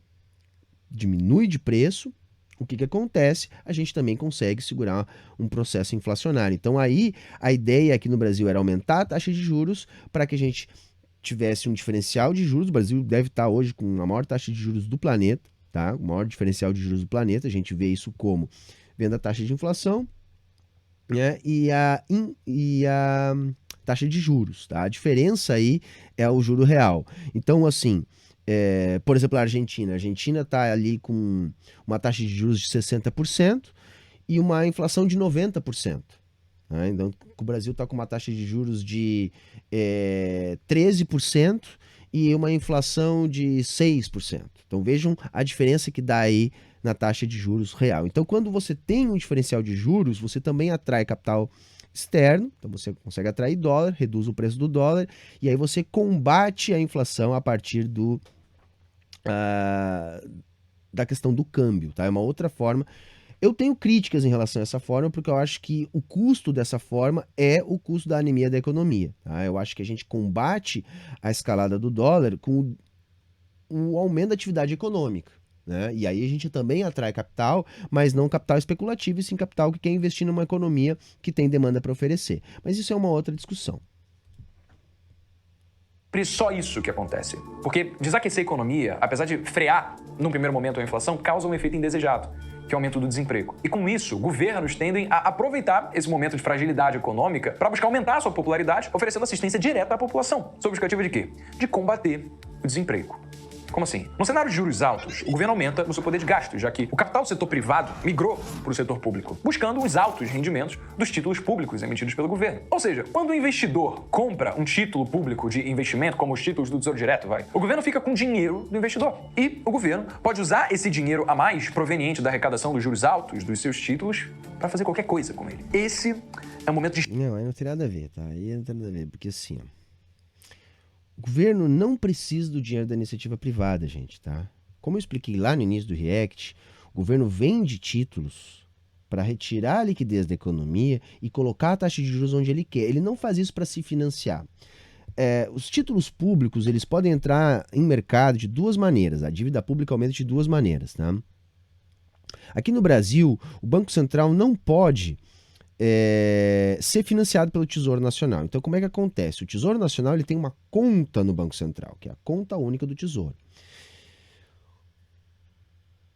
diminui de preço, o que acontece? A gente também consegue segurar um processo inflacionário. Então aí, a ideia aqui no Brasil era aumentar a taxa de juros para que a gente tivesse um diferencial de juros. O Brasil deve estar hoje com a maior taxa de juros do planeta, tá? O maior diferencial de juros do planeta. A gente vê isso como vendo a taxa de inflação, né, e a taxa de juros, tá? A diferença aí é o juro real. Então, assim, por exemplo, a Argentina está ali com uma taxa de juros de 60% e uma inflação de 90%. Né? Então, o Brasil está com uma taxa de juros de 13% e uma inflação de 6%. Então, vejam a diferença que dá aí na taxa de juros real. Então, quando você tem um diferencial de juros, você também atrai capital externo, então você consegue atrair dólar, reduz o preço do dólar, e aí você combate a inflação a partir da questão do câmbio, tá? É uma outra forma. Eu tenho críticas em relação a essa forma, porque eu acho que o custo dessa forma é o custo da anemia da economia, tá? Eu acho que a gente combate a escalada do dólar com o aumento da atividade econômica. Né? E aí a gente também atrai capital, mas não capital especulativo, e sim capital que quer investir numa economia que tem demanda para oferecer. Mas isso é uma outra discussão.
Só isso que acontece. Porque desaquecer a economia, apesar de frear, num primeiro momento, a inflação, causa um efeito indesejado, que é o aumento do desemprego. E com isso, governos tendem a aproveitar esse momento de fragilidade econômica para buscar aumentar a sua popularidade, oferecendo assistência direta à população. Sob o justificativo de quê? De combater o desemprego. Como assim? No cenário de juros altos, o governo aumenta o seu poder de gasto, já que o capital do setor privado migrou para o setor público, buscando os altos rendimentos dos títulos públicos emitidos pelo governo. Ou seja, quando o investidor compra um título público de investimento, como os títulos do Tesouro Direto, o governo fica com dinheiro do investidor. E o governo pode usar esse dinheiro a mais proveniente da arrecadação dos juros altos dos seus títulos para fazer qualquer coisa com ele. Esse é o momento de...
Não, aí não tem nada a ver, tá? Aí não tem nada a ver, porque assim, ó, o governo não precisa do dinheiro da iniciativa privada, gente, tá? Como eu expliquei lá no início do React, o governo vende títulos para retirar a liquidez da economia e colocar a taxa de juros onde ele quer. Ele não faz isso para se financiar. Os títulos públicos, eles podem entrar em mercado de duas maneiras. A dívida pública aumenta de duas maneiras, tá? Aqui no Brasil, o Banco Central não pode ser financiado pelo Tesouro Nacional. Então, como é que acontece? O Tesouro Nacional ele tem uma conta no Banco Central, que é a conta única do Tesouro.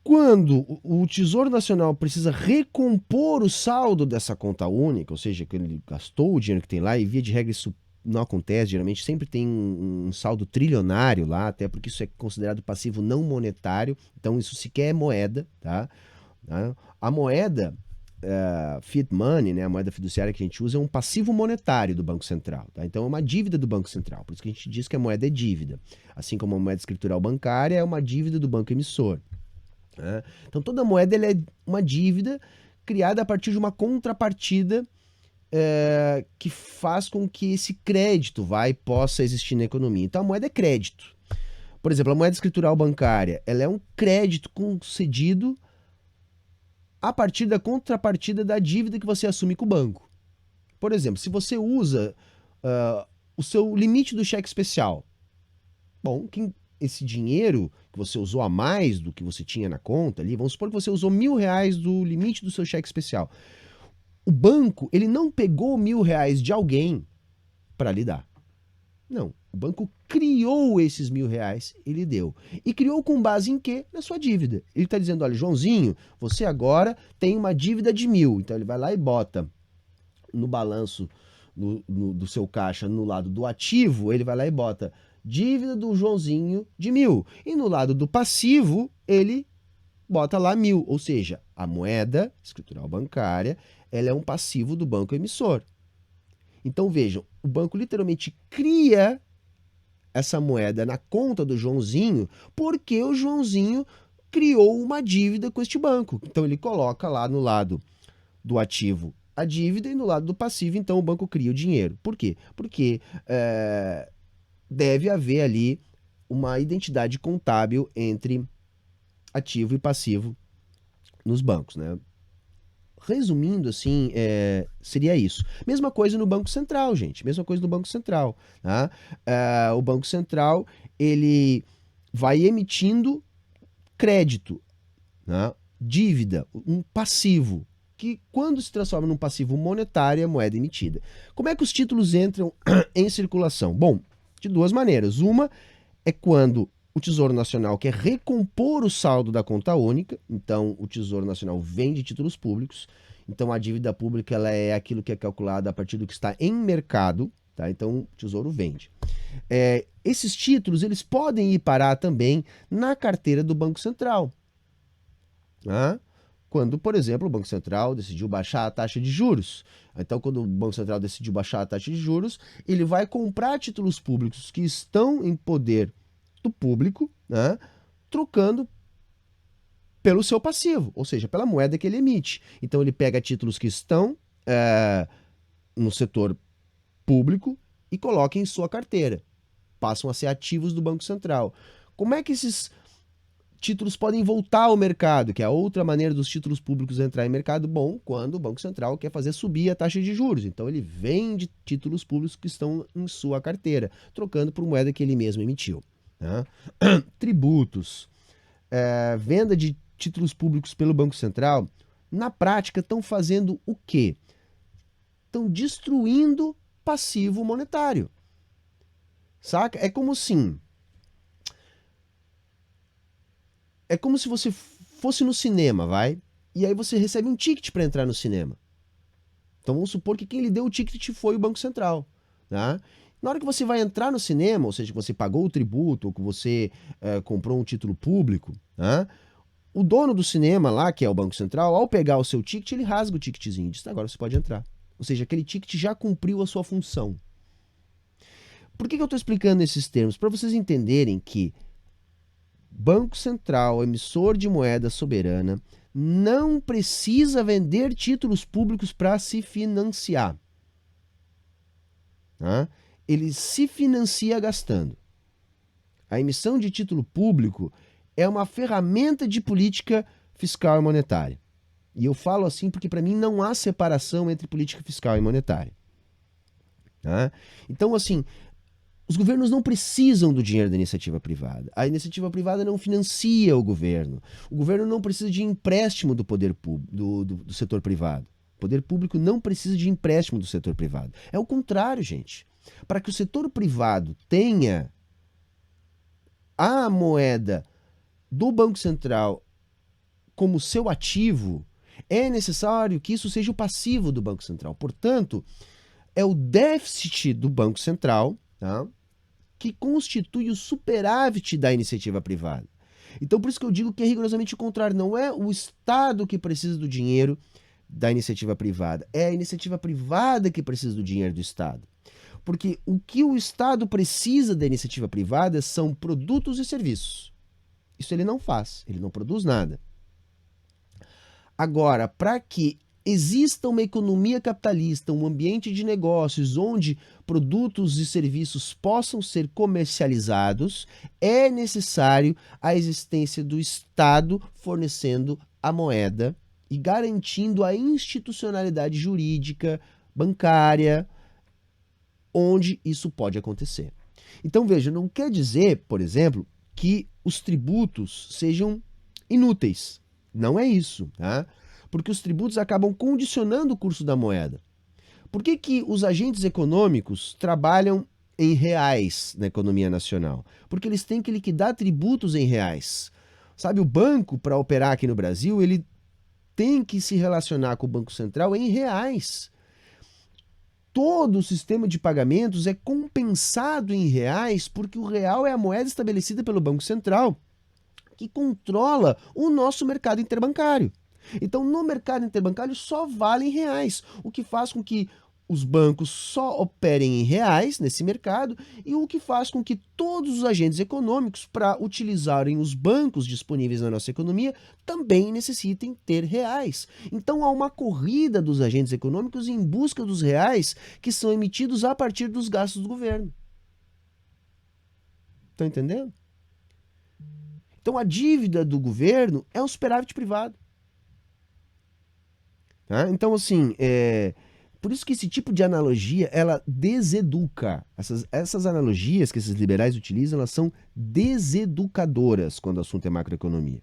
Quando o Tesouro Nacional precisa recompor o saldo dessa conta única, ou seja, que ele gastou o dinheiro que tem lá, e via de regra isso não acontece, geralmente sempre tem um saldo trilionário lá, até porque isso é considerado passivo não monetário, então isso sequer é moeda, tá? A moeda fiat money, né, a moeda fiduciária que a gente usa, é um passivo monetário do Banco Central. Tá? Então é uma dívida do Banco Central. Por isso que a gente diz que a moeda é dívida. Assim como a moeda escritural bancária é uma dívida do banco emissor. Né? Então toda moeda ela é uma dívida criada a partir de uma contrapartida que faz com que esse crédito possa existir na economia. Então a moeda é crédito. Por exemplo, a moeda escritural bancária ela é um crédito concedido a partir da contrapartida da dívida que você assume com o banco. Por exemplo, se você usa o seu limite do cheque especial, bom, esse dinheiro que você usou a mais do que você tinha na conta ali, vamos supor que você usou R$1.000 do limite do seu cheque especial. O banco, ele não pegou R$1.000 de alguém para lhe dar. Não, o banco criou esses R$1.000, ele deu. E criou com base em quê? Na sua dívida. Ele está dizendo, olha, Joãozinho, você agora tem uma dívida de 1.000. Então ele vai lá e bota no balanço do seu caixa, no lado do ativo, ele vai lá e bota dívida do Joãozinho de 1.000. E no lado do passivo, ele bota lá 1.000. Ou seja, a moeda escritural bancária, ela é um passivo do banco emissor. Então vejam, o banco literalmente cria essa moeda na conta do Joãozinho porque o Joãozinho criou uma dívida com este banco. Então ele coloca lá no lado do ativo a dívida e no lado do passivo, então o banco cria o dinheiro. Por quê? Porque deve haver ali uma identidade contábil entre ativo e passivo nos bancos, né? Resumindo, assim, seria isso. Mesma coisa no Banco Central, gente. Mesma coisa no Banco Central. Tá? O Banco Central, ele vai emitindo crédito, né? Dívida, um passivo, que quando se transforma num passivo monetário, é a moeda emitida. Como é que os títulos entram em circulação? Bom, de duas maneiras. Uma é quando o Tesouro Nacional quer recompor o saldo da conta única, então o Tesouro Nacional vende títulos públicos, então a dívida pública ela é aquilo que é calculado a partir do que está em mercado, tá? Então o Tesouro vende. Esses títulos eles podem ir parar também na carteira do Banco Central. Tá? Quando, por exemplo, o Banco Central decidiu baixar a taxa de juros. Então, quando o Banco Central decidiu baixar a taxa de juros, ele vai comprar títulos públicos que estão em poder do público, né, trocando pelo seu passivo, ou seja, pela moeda que ele emite. Então ele pega títulos que estão no setor público e coloca em sua carteira. Passam a ser ativos do Banco Central. Como é que esses títulos podem voltar ao mercado, que é a outra maneira dos títulos públicos entrar em mercado? Bom, quando o Banco Central quer fazer subir a taxa de juros. Então ele vende títulos públicos que estão em sua carteira, trocando por moeda que ele mesmo emitiu. Né? Tributos, venda de títulos públicos pelo Banco Central, na prática estão fazendo o quê? Estão destruindo passivo monetário. Saca? É como assim? É como se você fosse no cinema, e aí você recebe um ticket para entrar no cinema. Então vamos supor que quem lhe deu o ticket foi o Banco Central. Tá? Na hora que você vai entrar no cinema, ou seja, que você pagou o tributo, ou que você comprou um título público, né? O dono do cinema lá, que é o Banco Central, ao pegar o seu ticket, ele rasga o ticketzinho e diz, agora você pode entrar. Ou seja, aquele ticket já cumpriu a sua função. Por que eu estou explicando esses termos? Para vocês entenderem que Banco Central, emissor de moeda soberana, não precisa vender títulos públicos para se financiar. Tá? Ele se financia gastando. A emissão de título público é uma ferramenta de política fiscal e monetária. E eu falo assim porque para mim não há separação entre política fiscal e monetária. Tá? Então, assim, os governos não precisam do dinheiro da iniciativa privada. A iniciativa privada não financia o governo. O governo não precisa de empréstimo do poder público, do setor privado. O poder público não precisa de empréstimo do setor privado. É o contrário, gente. Para que o setor privado tenha a moeda do Banco Central como seu ativo, é necessário que isso seja o passivo do Banco Central. Portanto, é o déficit do Banco Central, tá, que constitui o superávit da iniciativa privada. Então, por isso que eu digo que é rigorosamente o contrário. Não é o Estado que precisa do dinheiro da iniciativa privada. É a iniciativa privada que precisa do dinheiro do Estado. Porque o que o Estado precisa da iniciativa privada são produtos e serviços. Isso ele não faz, ele não produz nada. Agora, para que exista uma economia capitalista, um ambiente de negócios onde produtos e serviços possam ser comercializados, é necessário a existência do Estado fornecendo a moeda e garantindo a institucionalidade jurídica, bancária, onde isso pode acontecer. Então, veja, não quer dizer, por exemplo, que os tributos sejam inúteis. Não é isso, tá? Porque os tributos acabam condicionando o curso da moeda. Por que que os agentes econômicos trabalham em reais na economia nacional? Porque eles têm que liquidar tributos em reais. Sabe, o banco, para operar aqui no Brasil, ele tem que se relacionar com o Banco Central em reais. Todo o sistema de pagamentos é compensado em reais porque o real é a moeda estabelecida pelo Banco Central, que controla o nosso mercado interbancário. Então, no mercado interbancário só valem reais, o que faz com que os bancos só operem em reais nesse mercado e o que faz com que todos os agentes econômicos, para utilizarem os bancos disponíveis na nossa economia, também necessitem ter reais. Então, há uma corrida dos agentes econômicos em busca dos reais que são emitidos a partir dos gastos do governo. Estão entendendo? Então, a dívida do governo é um superávit privado. Tá? Então, assim, por isso que esse tipo de analogia, ela deseduca. Essas analogias que esses liberais utilizam, elas são deseducadoras quando o assunto é macroeconomia.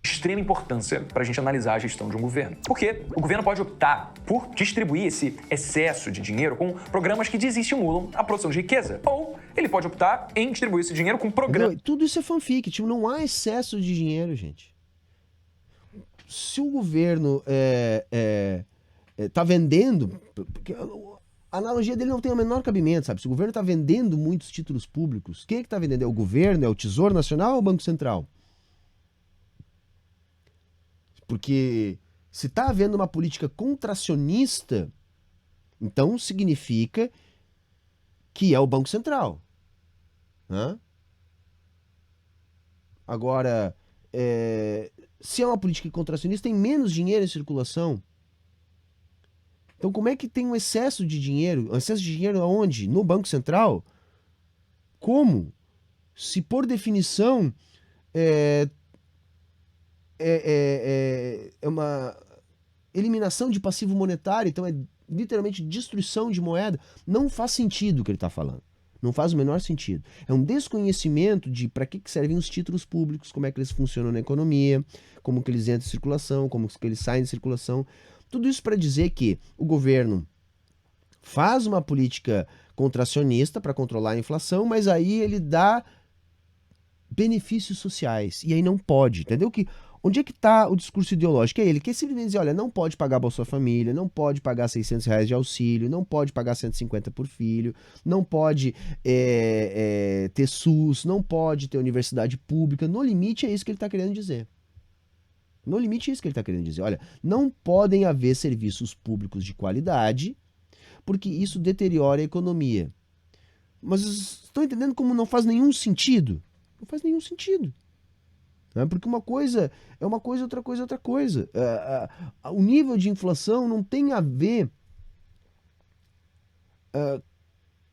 Extrema importância para a gente analisar a gestão de um governo. Porque o governo pode optar por distribuir esse excesso de dinheiro com programas que desestimulam a produção de riqueza. Ou ele pode optar em distribuir esse dinheiro com programas...
Tudo isso é fanfic, tipo, não há excesso de dinheiro, gente. Se o governo tá vendendo, porque a analogia dele não tem o menor cabimento, sabe? Se o governo está vendendo muitos títulos públicos, quem é que está vendendo? É o governo, é o Tesouro Nacional ou o Banco Central? Porque se está havendo uma política contracionista, então significa que é o Banco Central. Né? Agora, se é uma política contracionista, tem menos dinheiro em circulação. Então, como é que tem um excesso de dinheiro? Um excesso de dinheiro aonde? No Banco Central? Como? Se, por definição, é uma eliminação de passivo monetário, então é literalmente destruição de moeda, não faz sentido o que ele está falando. Não faz o menor sentido. É um desconhecimento de para que servem os títulos públicos, como é que eles funcionam na economia, como que eles entram em circulação, como que eles saem de circulação. Tudo isso para dizer que o governo faz uma política contracionista para controlar a inflação, mas aí ele dá benefícios sociais. E aí não pode, entendeu? Que Onde é que está o discurso ideológico? É ele que simplesmente diz, olha, não pode pagar Bolsa Família, não pode pagar R$ 600 de auxílio, não pode pagar 150 por filho, não pode ter SUS, não pode ter universidade pública. No limite é isso que ele está querendo dizer. No limite é isso que ele está querendo dizer. Olha, não podem haver serviços públicos de qualidade, porque isso deteriora a economia. Mas estão entendendo como não faz nenhum sentido? Não faz nenhum sentido. Porque uma coisa é uma coisa, outra coisa é outra coisa. O nível de inflação não tem a ver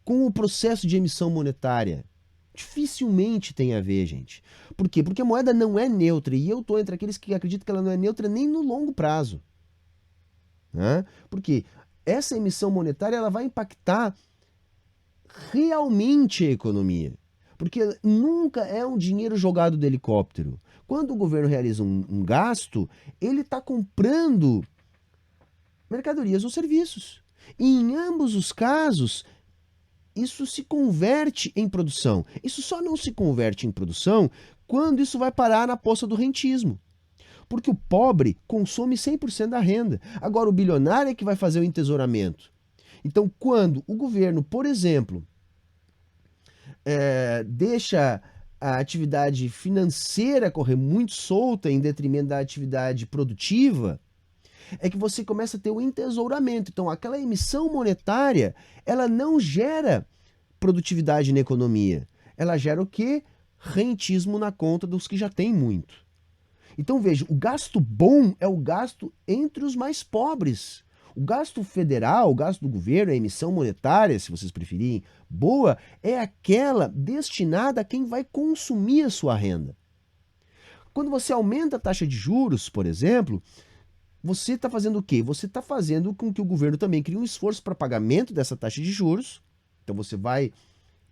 com o processo de emissão monetária. Dificilmente tem a ver, gente. Por quê? Porque a moeda não é neutra. E eu estou entre aqueles que acreditam que ela não é neutra nem no longo prazo. Porque essa emissão monetária ela vai impactar realmente a economia. Porque nunca é um dinheiro jogado do helicóptero. Quando o governo realiza um gasto, ele está comprando mercadorias ou serviços. E em ambos os casos, isso se converte em produção. Isso só não se converte em produção quando isso vai parar na poça do rentismo. Porque o pobre consome 100% da renda. Agora, o bilionário é que vai fazer o entesouramento. Então, quando o governo, por exemplo, deixa a atividade financeira correr muito solta em detrimento da atividade produtiva, é que você começa a ter o entesouramento. Então, aquela emissão monetária, ela não gera produtividade na economia. Ela gera o quê? Rentismo na conta dos que já têm muito. Então, veja, o gasto bom é o gasto entre os mais pobres. O gasto federal, o gasto do governo, a emissão monetária, se vocês preferirem, boa, é aquela destinada a quem vai consumir a sua renda. Quando você aumenta a taxa de juros, por exemplo, você está fazendo o quê? Você está fazendo com que o governo também crie um esforço para pagamento dessa taxa de juros. Então você vai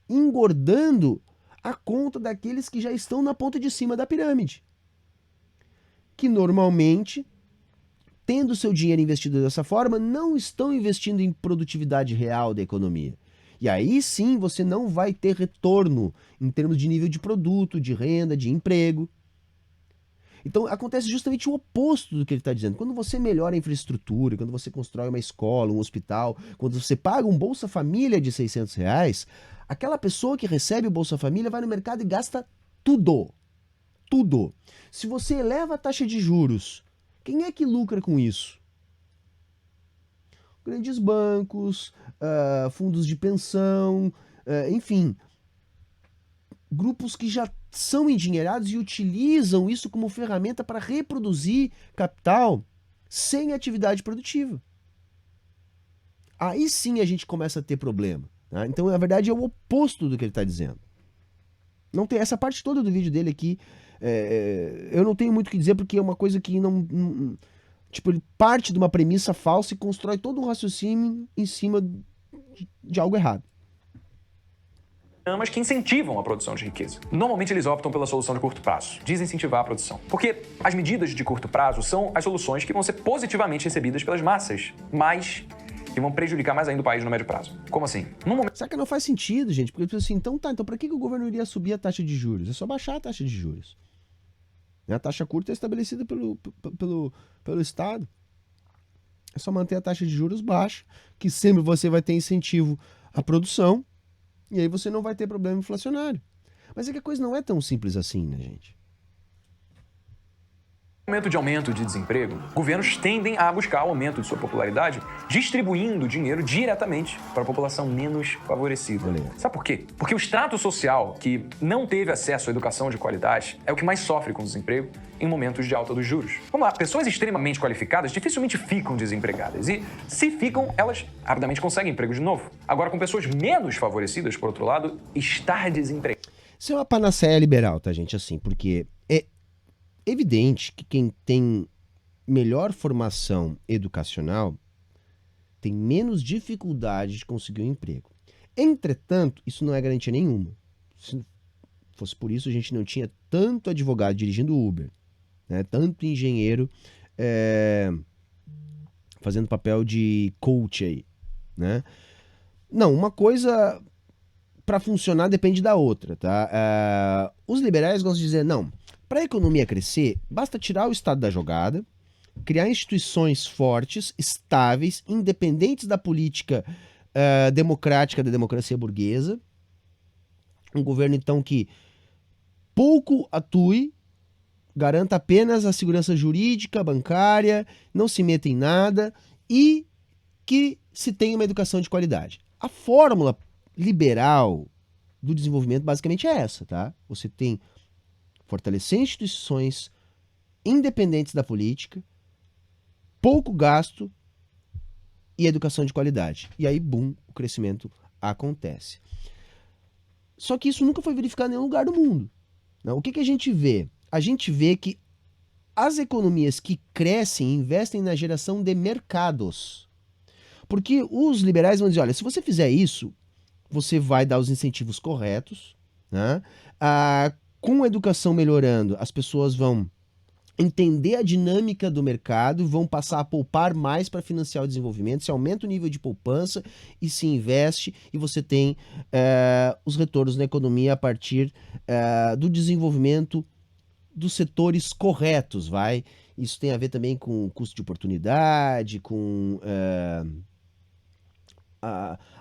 engordando a conta daqueles que já estão na ponta de cima da pirâmide. Que normalmente, tendo seu dinheiro investido dessa forma, não estão investindo em produtividade real da economia. E aí sim você não vai ter retorno em termos de nível de produto, de renda, de emprego. Então acontece justamente o oposto do que ele está dizendo. Quando você melhora a infraestrutura, quando você constrói uma escola, um hospital, quando você paga um Bolsa Família de R$ 600, aquela pessoa que recebe o Bolsa Família vai no mercado e gasta tudo. Tudo. Se você eleva a taxa de juros, quem é que lucra com isso? Grandes bancos, fundos de pensão, enfim, grupos que já são endinheirados e utilizam isso como ferramenta para reproduzir capital sem atividade produtiva. Aí sim a gente começa a ter problema. Tá? Então, na verdade, é o oposto do que ele está dizendo. Não tem essa parte toda do vídeo dele aqui. Eu não tenho muito o que dizer porque é uma coisa que não tipo, ele parte de uma premissa falsa e constrói todo um raciocínio em cima de algo errado.
Mas que incentivam a produção de riqueza. Normalmente eles optam pela solução de curto prazo, desincentivar a produção. Porque as medidas de curto prazo são as soluções que vão ser positivamente recebidas pelas massas, mas que vão prejudicar mais ainda o país no médio prazo. Como assim? No momento...
Será que não faz sentido, gente? Porque assim, então para que o governo iria subir a taxa de juros? É só baixar a taxa de juros. A taxa curta é estabelecida pelo Estado. É só manter a taxa de juros baixa, que sempre você vai ter incentivo à produção, e aí você não vai ter problema inflacionário. Mas é que a coisa não é tão simples assim, né, gente?
No momento de aumento de desemprego, governos tendem a buscar o aumento de sua popularidade distribuindo dinheiro diretamente para a população menos favorecida. Sabe por quê? Porque o extrato social que não teve acesso à educação de qualidade é o que mais sofre com o desemprego em momentos de alta dos juros. Vamos lá, pessoas extremamente qualificadas dificilmente ficam desempregadas e, se ficam, elas rapidamente conseguem emprego de novo. Agora, com pessoas menos favorecidas, por outro lado, estar desempregado...
Isso é uma panaceia liberal, tá, gente? Assim, porque é evidente que quem tem melhor formação educacional tem menos dificuldade de conseguir um emprego. Entretanto, isso não é garantia nenhuma. Se fosse por isso, a gente não tinha tanto advogado dirigindo Uber, né? Tanto engenheiro fazendo papel de coach aí, né? Não, uma coisa para funcionar depende da outra, tá? Os liberais gostam de dizer, não, Para a economia crescer, basta tirar o Estado da jogada, criar instituições fortes, estáveis, independentes da política democrática da democracia burguesa. Um governo, então, que pouco atue, garanta apenas a segurança jurídica, bancária, não se meta em nada e que se tenha uma educação de qualidade. A fórmula liberal do desenvolvimento basicamente é essa, tá? Você tem fortalecer instituições independentes da política, pouco gasto e educação de qualidade. E aí, bum, o crescimento acontece. Só que isso nunca foi verificado em nenhum lugar do mundo. Não? O que a gente vê? A gente vê que as economias que crescem investem na geração de mercados. Porque os liberais vão dizer, olha, se você fizer isso, você vai dar os incentivos corretos, né? Com a educação melhorando, as pessoas vão entender a dinâmica do mercado, vão passar a poupar mais para financiar o desenvolvimento, se aumenta o nível de poupança e se investe, e você tem os retornos na economia a partir do desenvolvimento dos setores corretos, vai? Isso tem a ver também com custo de oportunidade, com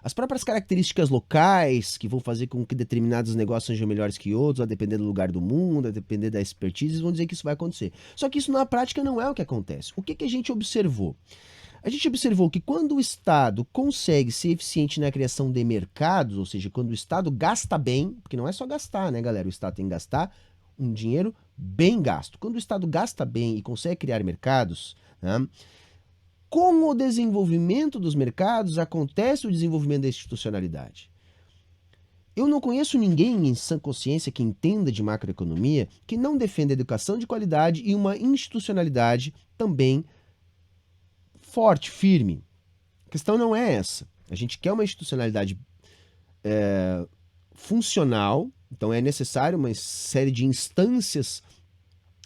as próprias características locais que vão fazer com que determinados negócios sejam melhores que outros, a depender do lugar do mundo, a depender da expertise, eles vão dizer que isso vai acontecer. Só que isso na prática não é o que acontece. O que a gente observou? A gente observou que quando o Estado consegue ser eficiente na criação de mercados, ou seja, quando o Estado gasta bem, porque não é só gastar, né, galera? O Estado tem que gastar um dinheiro bem gasto. Quando o Estado gasta bem e consegue criar mercados, né, com o desenvolvimento dos mercados, acontece o desenvolvimento da institucionalidade. Eu não conheço ninguém em sã consciência que entenda de macroeconomia que não defenda educação de qualidade e uma institucionalidade também forte, firme. A questão não é essa. A gente quer uma institucionalidade funcional, então é necessário uma série de instâncias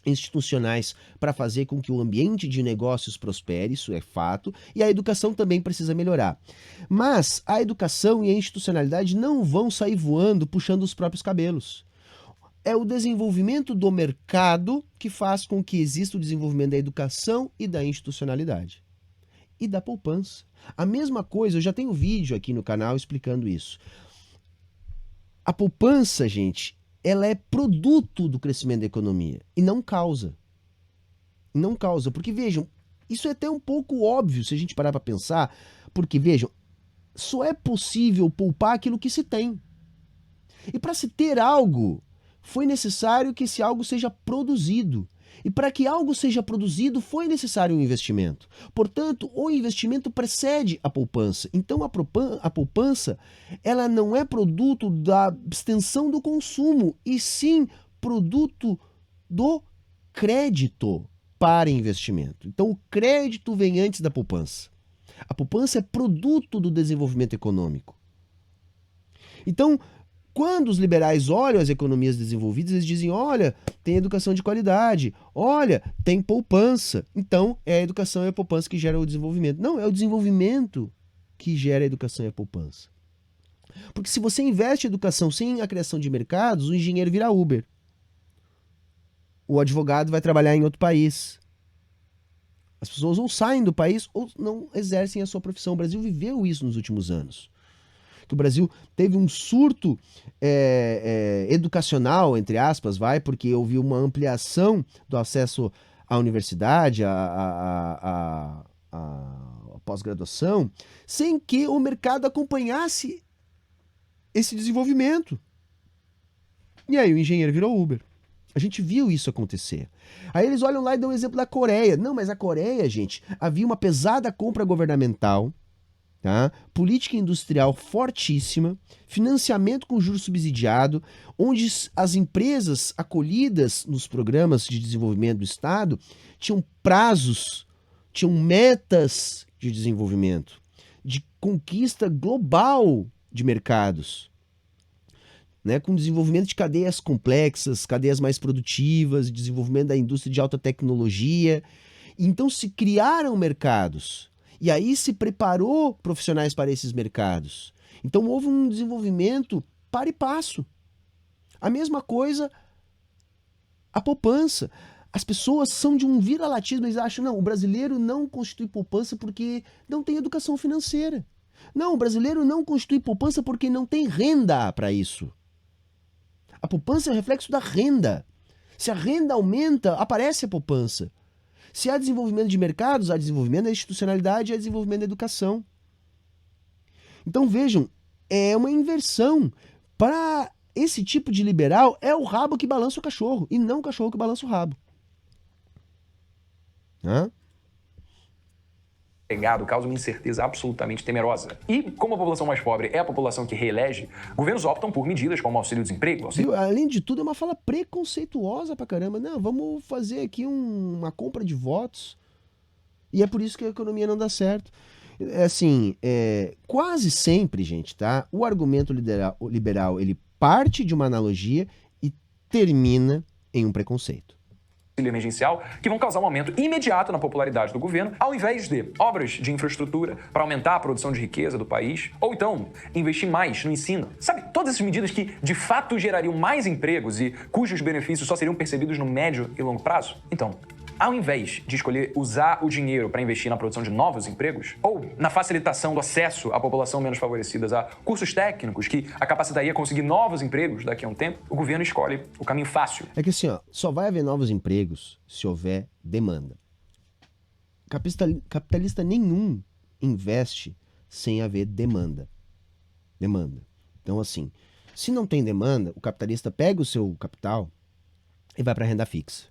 institucionais para fazer com que o ambiente de negócios prospere, isso é fato, e a educação também precisa melhorar. Mas a educação e a institucionalidade não vão sair voando puxando os próprios cabelos. É o desenvolvimento do mercado que faz com que exista o desenvolvimento da educação e da institucionalidade. E da poupança. A mesma coisa, eu já tenho vídeo aqui no canal explicando isso. A poupança, gente, ela é produto do crescimento da economia e não causa. Não causa, porque vejam, isso é até um pouco óbvio se a gente parar para pensar, porque vejam, só é possível poupar aquilo que se tem. E para se ter algo, foi necessário que esse algo seja produzido. E para que algo seja produzido, foi necessário um investimento. Portanto, o investimento precede a poupança. Então, a poupança, ela não é produto da abstenção do consumo, e sim produto do crédito para investimento. Então, o crédito vem antes da poupança. A poupança é produto do desenvolvimento econômico. Então, quando os liberais olham as economias desenvolvidas, eles dizem, olha, tem educação de qualidade, olha, tem poupança. Então, é a educação e a poupança que geram o desenvolvimento. Não, é o desenvolvimento que gera a educação e a poupança. Porque se você investe em educação sem a criação de mercados, o engenheiro vira Uber. O advogado vai trabalhar em outro país. As pessoas ou saem do país ou não exercem a sua profissão. O Brasil viveu isso nos últimos anos. Que o Brasil teve um surto educacional, entre aspas, porque houve uma ampliação do acesso à universidade, à pós-graduação, sem que o mercado acompanhasse esse desenvolvimento. E aí o engenheiro virou Uber. A gente viu isso acontecer. Aí eles olham lá e dão um exemplo da Coreia. Não, mas a Coreia, gente, havia uma pesada compra governamental, tá? Política industrial fortíssima, financiamento com juros subsidiado, onde as empresas acolhidas nos programas de desenvolvimento do Estado tinham prazos, tinham metas de desenvolvimento, de conquista global de mercados, né? Com desenvolvimento de cadeias complexas, cadeias mais produtivas, desenvolvimento da indústria de alta tecnologia. Então se criaram mercados. E aí se preparou profissionais para esses mercados. Então houve um desenvolvimento para e passo. A mesma coisa A poupança. As pessoas são de um viralatismo, eles acham, não, o brasileiro não constitui poupança porque não tem educação financeira. Não, o brasileiro não constitui poupança porque não tem renda para isso. A poupança é reflexo da renda. Se a renda aumenta, aparece a poupança. Se há desenvolvimento de mercados, há desenvolvimento da institucionalidade, há desenvolvimento da educação. Então vejam, é uma inversão. Para esse tipo de liberal, é o rabo que balança o cachorro, e não o cachorro que balança o rabo. Hã?
Legado causa uma incerteza absolutamente temerosa. E, como a população mais pobre é a população que reelege, governos optam por medidas como auxílio-desemprego.
Além de tudo, é uma fala preconceituosa pra caramba. Não, vamos fazer aqui uma compra de votos. E é por isso que a economia não dá certo. Assim, quase sempre, gente, tá? O argumento liberal, ele parte de uma analogia e termina em um preconceito
Emergencial, que vão causar um aumento imediato na popularidade do governo, ao invés de obras de infraestrutura para aumentar a produção de riqueza do país, ou então investir mais no ensino. Sabe, todas essas medidas que de fato gerariam mais empregos e cujos benefícios só seriam percebidos no médio e longo prazo? Então, ao invés de escolher usar o dinheiro para investir na produção de novos empregos, ou na facilitação do acesso à população menos favorecidas a cursos técnicos que a capacitaria a conseguir novos empregos daqui a um tempo, o governo escolhe o caminho fácil.
É que assim, só vai haver novos empregos se houver demanda. Capitalista nenhum investe sem haver demanda. Então assim, se não tem demanda, o capitalista pega o seu capital e vai para a renda fixa.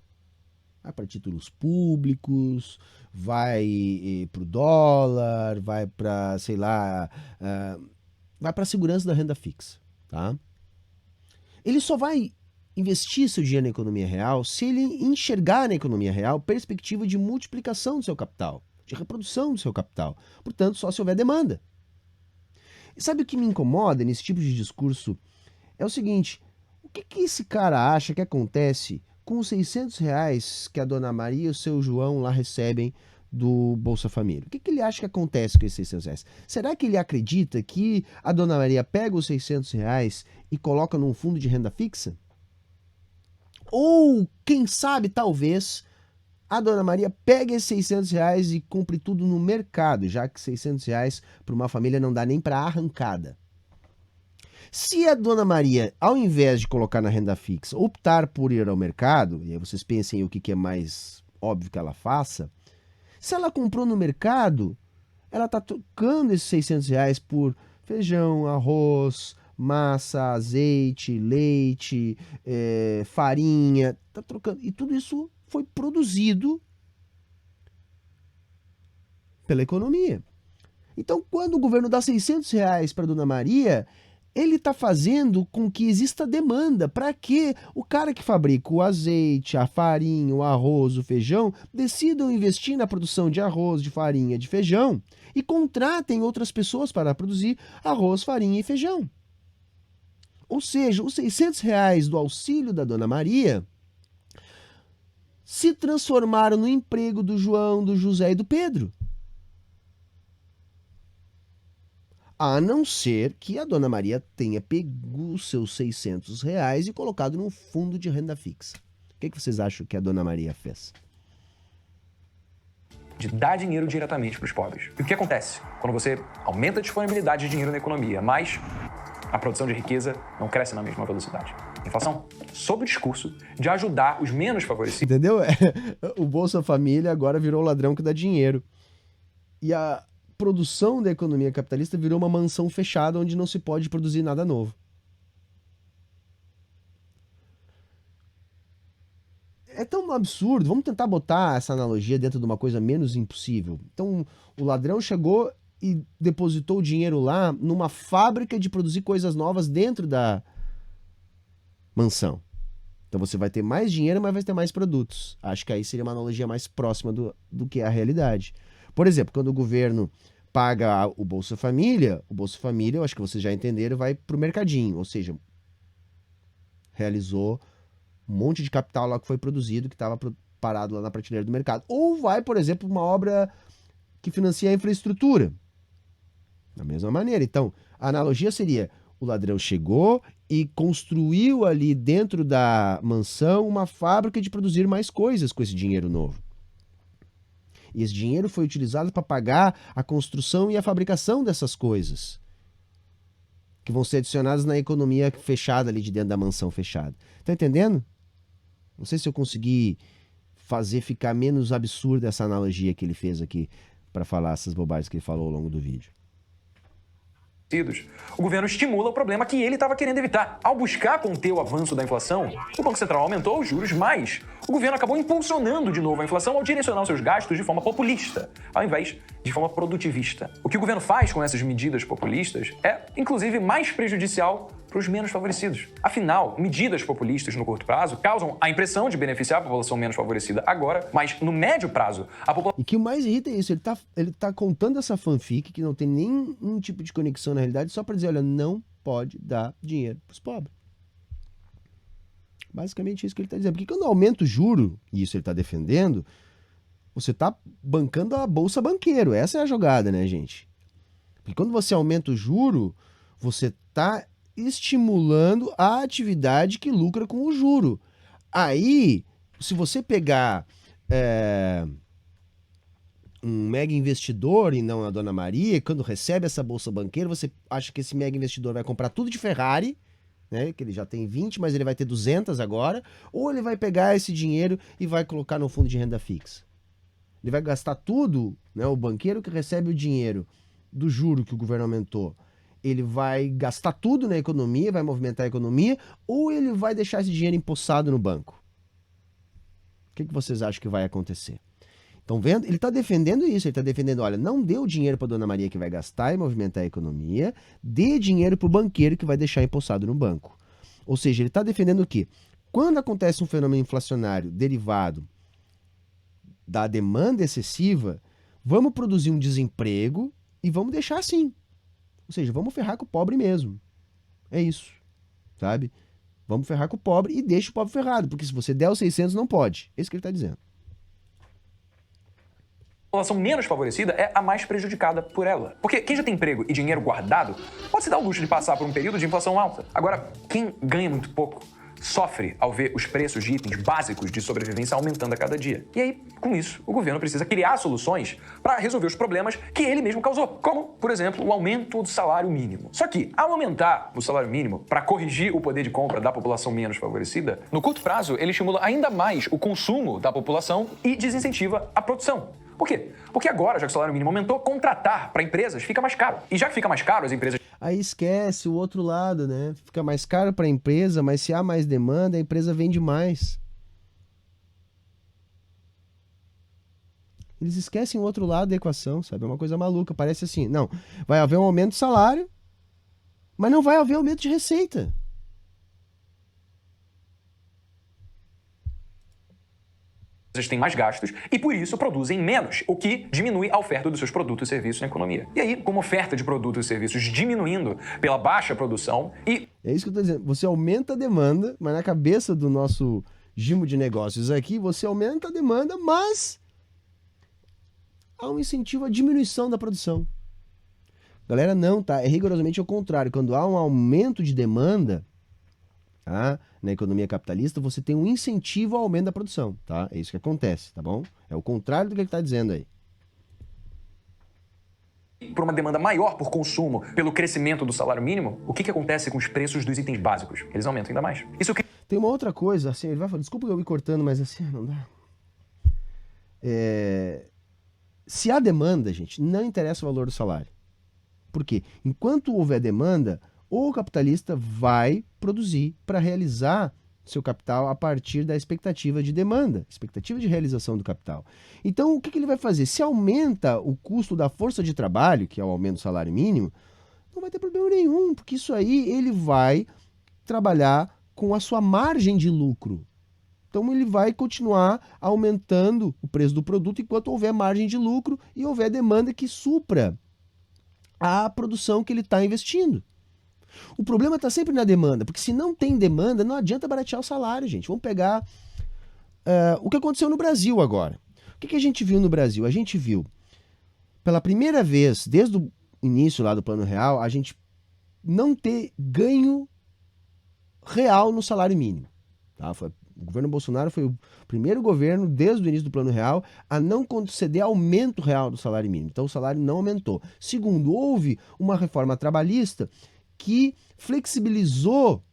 Vai para títulos públicos, vai para o dólar, vai para, sei lá, vai para a segurança da renda fixa, tá? Ele só vai investir seu dinheiro na economia real se ele enxergar na economia real perspectiva de multiplicação do seu capital, de reprodução do seu capital. Portanto, só se houver demanda. E sabe o que me incomoda nesse tipo de discurso? É o seguinte, o que esse cara acha que acontece com os R$600 que a Dona Maria e o seu João lá recebem do Bolsa Família? O que ele acha que acontece com esses R$600? Será que ele acredita que a Dona Maria pega os R$600 e coloca num fundo de renda fixa? Ou, quem sabe, talvez, a Dona Maria pega esses R$600 e compre tudo no mercado, já que R$600 para uma família não dá nem para arrancada. Se a Dona Maria, ao invés de colocar na renda fixa, optar por ir ao mercado, e aí vocês pensem o que é mais óbvio que ela faça, se ela comprou no mercado, ela está trocando esses R$600 por feijão, arroz, massa, azeite, leite, farinha, tá trocando. E tudo isso foi produzido pela economia. Então, quando o governo dá R$600 para Dona Maria, ele está fazendo com que exista demanda para que o cara que fabrica o azeite, a farinha, o arroz, o feijão, decidam investir na produção de arroz, de farinha, de feijão e contratem outras pessoas para produzir arroz, farinha e feijão. Ou seja, os R$600 do auxílio da Dona Maria se transformaram no emprego do João, do José e do Pedro. A não ser que a Dona Maria tenha pego os seus R$600 e colocado num fundo de renda fixa. O que vocês acham que a Dona Maria fez?
De dar dinheiro diretamente para os pobres. E o que acontece? Quando você aumenta a disponibilidade de dinheiro na economia, mas a produção de riqueza não cresce na mesma velocidade. Inflação, sob o discurso de ajudar os menos favorecidos.
Entendeu? O Bolsa Família agora virou o ladrão que dá dinheiro. E a produção da economia capitalista virou uma mansão fechada onde não se pode produzir nada novo. É tão absurdo. Vamos tentar botar essa analogia dentro de uma coisa menos impossível. Então, o ladrão chegou e depositou o dinheiro lá numa fábrica de produzir coisas novas dentro da mansão. Então você vai ter mais dinheiro, mas vai ter mais produtos. Acho que aí seria uma analogia mais próxima do que é a realidade. Por exemplo, quando o governo paga o Bolsa Família, eu acho que vocês já entenderam, vai para o mercadinho, ou seja, realizou um monte de capital lá que foi produzido, que estava parado lá na prateleira do mercado. Ou vai, por exemplo, uma obra que financia a infraestrutura. Da mesma maneira. Então, a analogia seria, o ladrão chegou e construiu ali dentro da mansão uma fábrica de produzir mais coisas com esse dinheiro novo. E esse dinheiro foi utilizado para pagar a construção e a fabricação dessas coisas, que vão ser adicionadas na economia fechada ali de dentro da mansão fechada. Tá entendendo? Não sei se eu consegui fazer ficar menos absurda essa analogia que ele fez aqui para falar essas bobagens que ele falou ao longo do vídeo.
O governo estimula o problema que ele estava querendo evitar. Ao buscar conter o avanço da inflação, o Banco Central aumentou os juros, mas o governo acabou impulsionando de novo a inflação ao direcionar os seus gastos de forma populista, ao invés de forma produtivista. O que o governo faz com essas medidas populistas é, inclusive, mais prejudicial para os menos favorecidos. Afinal, medidas populistas no curto prazo causam a impressão de beneficiar a população menos favorecida agora, mas no médio prazo, a população...
E o que mais irrita é isso, ele tá contando essa fanfic que não tem nenhum tipo de conexão na realidade, só para dizer, olha, não pode dar dinheiro para os pobres. Basicamente isso que ele está dizendo. Porque quando aumenta o juro, e isso ele está defendendo, você está bancando a bolsa banqueiro. Essa é a jogada, né, gente? Porque quando você aumenta o juro, você está estimulando a atividade que lucra com o juro. Aí, se você pegar um mega investidor e não a Dona Maria, quando recebe essa bolsa banqueira, você acha que esse mega investidor vai comprar tudo de Ferrari, né, que ele já tem 20, mas ele vai ter 200 agora, ou ele vai pegar esse dinheiro e vai colocar no fundo de renda fixa? Ele vai gastar tudo, né, o banqueiro que recebe o dinheiro do juro que o governo aumentou, ele vai gastar tudo na economia, vai movimentar a economia, ou ele vai deixar esse dinheiro empossado no banco? O que vocês acham que vai acontecer? Estão vendo? Ele está defendendo isso, ele está defendendo, olha, não dê o dinheiro para Dona Maria que vai gastar e movimentar a economia, dê dinheiro para o banqueiro que vai deixar empossado no banco. Ou seja, ele está defendendo o quê? Quando acontece um fenômeno inflacionário derivado da demanda excessiva, vamos produzir um desemprego e vamos deixar assim. Ou seja, vamos ferrar com o pobre mesmo. É isso, sabe? Vamos ferrar com o pobre e deixa o pobre ferrado, porque se você der os 600 não pode. É isso que ele está dizendo.
A população menos favorecida é a mais prejudicada por ela. Porque quem já tem emprego e dinheiro guardado pode se dar o luxo de passar por um período de inflação alta. Agora, quem ganha muito pouco sofre ao ver os preços de itens básicos de sobrevivência aumentando a cada dia. E aí, com isso, o governo precisa criar soluções para resolver os problemas que ele mesmo causou, como, por exemplo, o aumento do salário mínimo. Só que, ao aumentar o salário mínimo para corrigir o poder de compra da população menos favorecida, no curto prazo ele estimula ainda mais o consumo da população e desincentiva a produção. Por quê? Porque agora, já que o salário mínimo aumentou, contratar para empresas fica mais caro. E já que fica mais caro, as empresas...
Aí esquece o outro lado, né? Fica mais caro para a empresa, mas se há mais demanda, a empresa vende mais. Eles esquecem o outro lado da equação, sabe? É uma coisa maluca. Parece assim, não, vai haver um aumento de salário, mas não vai haver aumento de receita.
têm mais gastos e, por isso, produzem menos, o que diminui a oferta dos seus produtos e serviços na economia. E aí, como a oferta de produtos e serviços diminuindo pela baixa produção e...
É isso que eu estou dizendo. Você aumenta a demanda, mas na cabeça do nosso gimo de negócios aqui, você aumenta a demanda, mas há um incentivo à diminuição da produção. Galera, não, tá? É rigorosamente o contrário. Quando há um aumento de demanda... Tá? Na economia capitalista, você tem um incentivo ao aumento da produção, tá? É isso que acontece, tá bom? É o contrário do que ele está dizendo aí.
Por uma demanda maior por consumo, pelo crescimento do salário mínimo, o que acontece com os preços dos itens básicos? Eles aumentam ainda mais. Isso que...
Tem uma outra coisa, assim, ele vai falar, desculpa eu ir cortando, mas assim, não dá. Se há demanda, gente, não interessa o valor do salário. Por quê? Enquanto houver demanda, o capitalista vai produzir para realizar seu capital a partir da expectativa de demanda, expectativa de realização do capital. Então, o que ele vai fazer? Se aumenta o custo da força de trabalho, que é o aumento do salário mínimo, não vai ter problema nenhum, porque isso aí ele vai trabalhar com a sua margem de lucro. Então, ele vai continuar aumentando o preço do produto enquanto houver margem de lucro e houver demanda que supra a produção que ele está investindo. O problema está sempre na demanda, porque se não tem demanda, não adianta baratear o salário, gente. Vamos pegar o que aconteceu no Brasil agora. O que a gente viu no Brasil? A gente viu, pela primeira vez, desde o início lá do Plano Real, a gente não ter ganho real no salário mínimo. Tá? O governo Bolsonaro foi o primeiro governo, desde o início do Plano Real, a não conceder aumento real do salário mínimo. Então o salário não aumentou. Segundo, houve uma reforma trabalhista que flexibilizou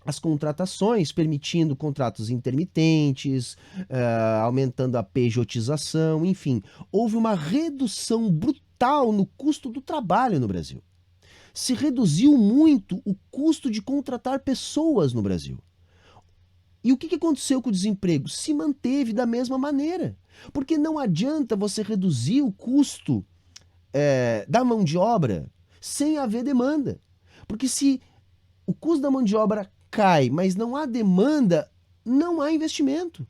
as contratações, permitindo contratos intermitentes, aumentando a pejotização, enfim. Houve uma redução brutal no custo do trabalho no Brasil. Se reduziu muito o custo de contratar pessoas no Brasil. E o que aconteceu com o desemprego? Se manteve da mesma maneira. Porque não adianta você reduzir o custo da mão de obra sem haver demanda. Porque se o custo da mão de obra cai, mas não há demanda, não há investimento.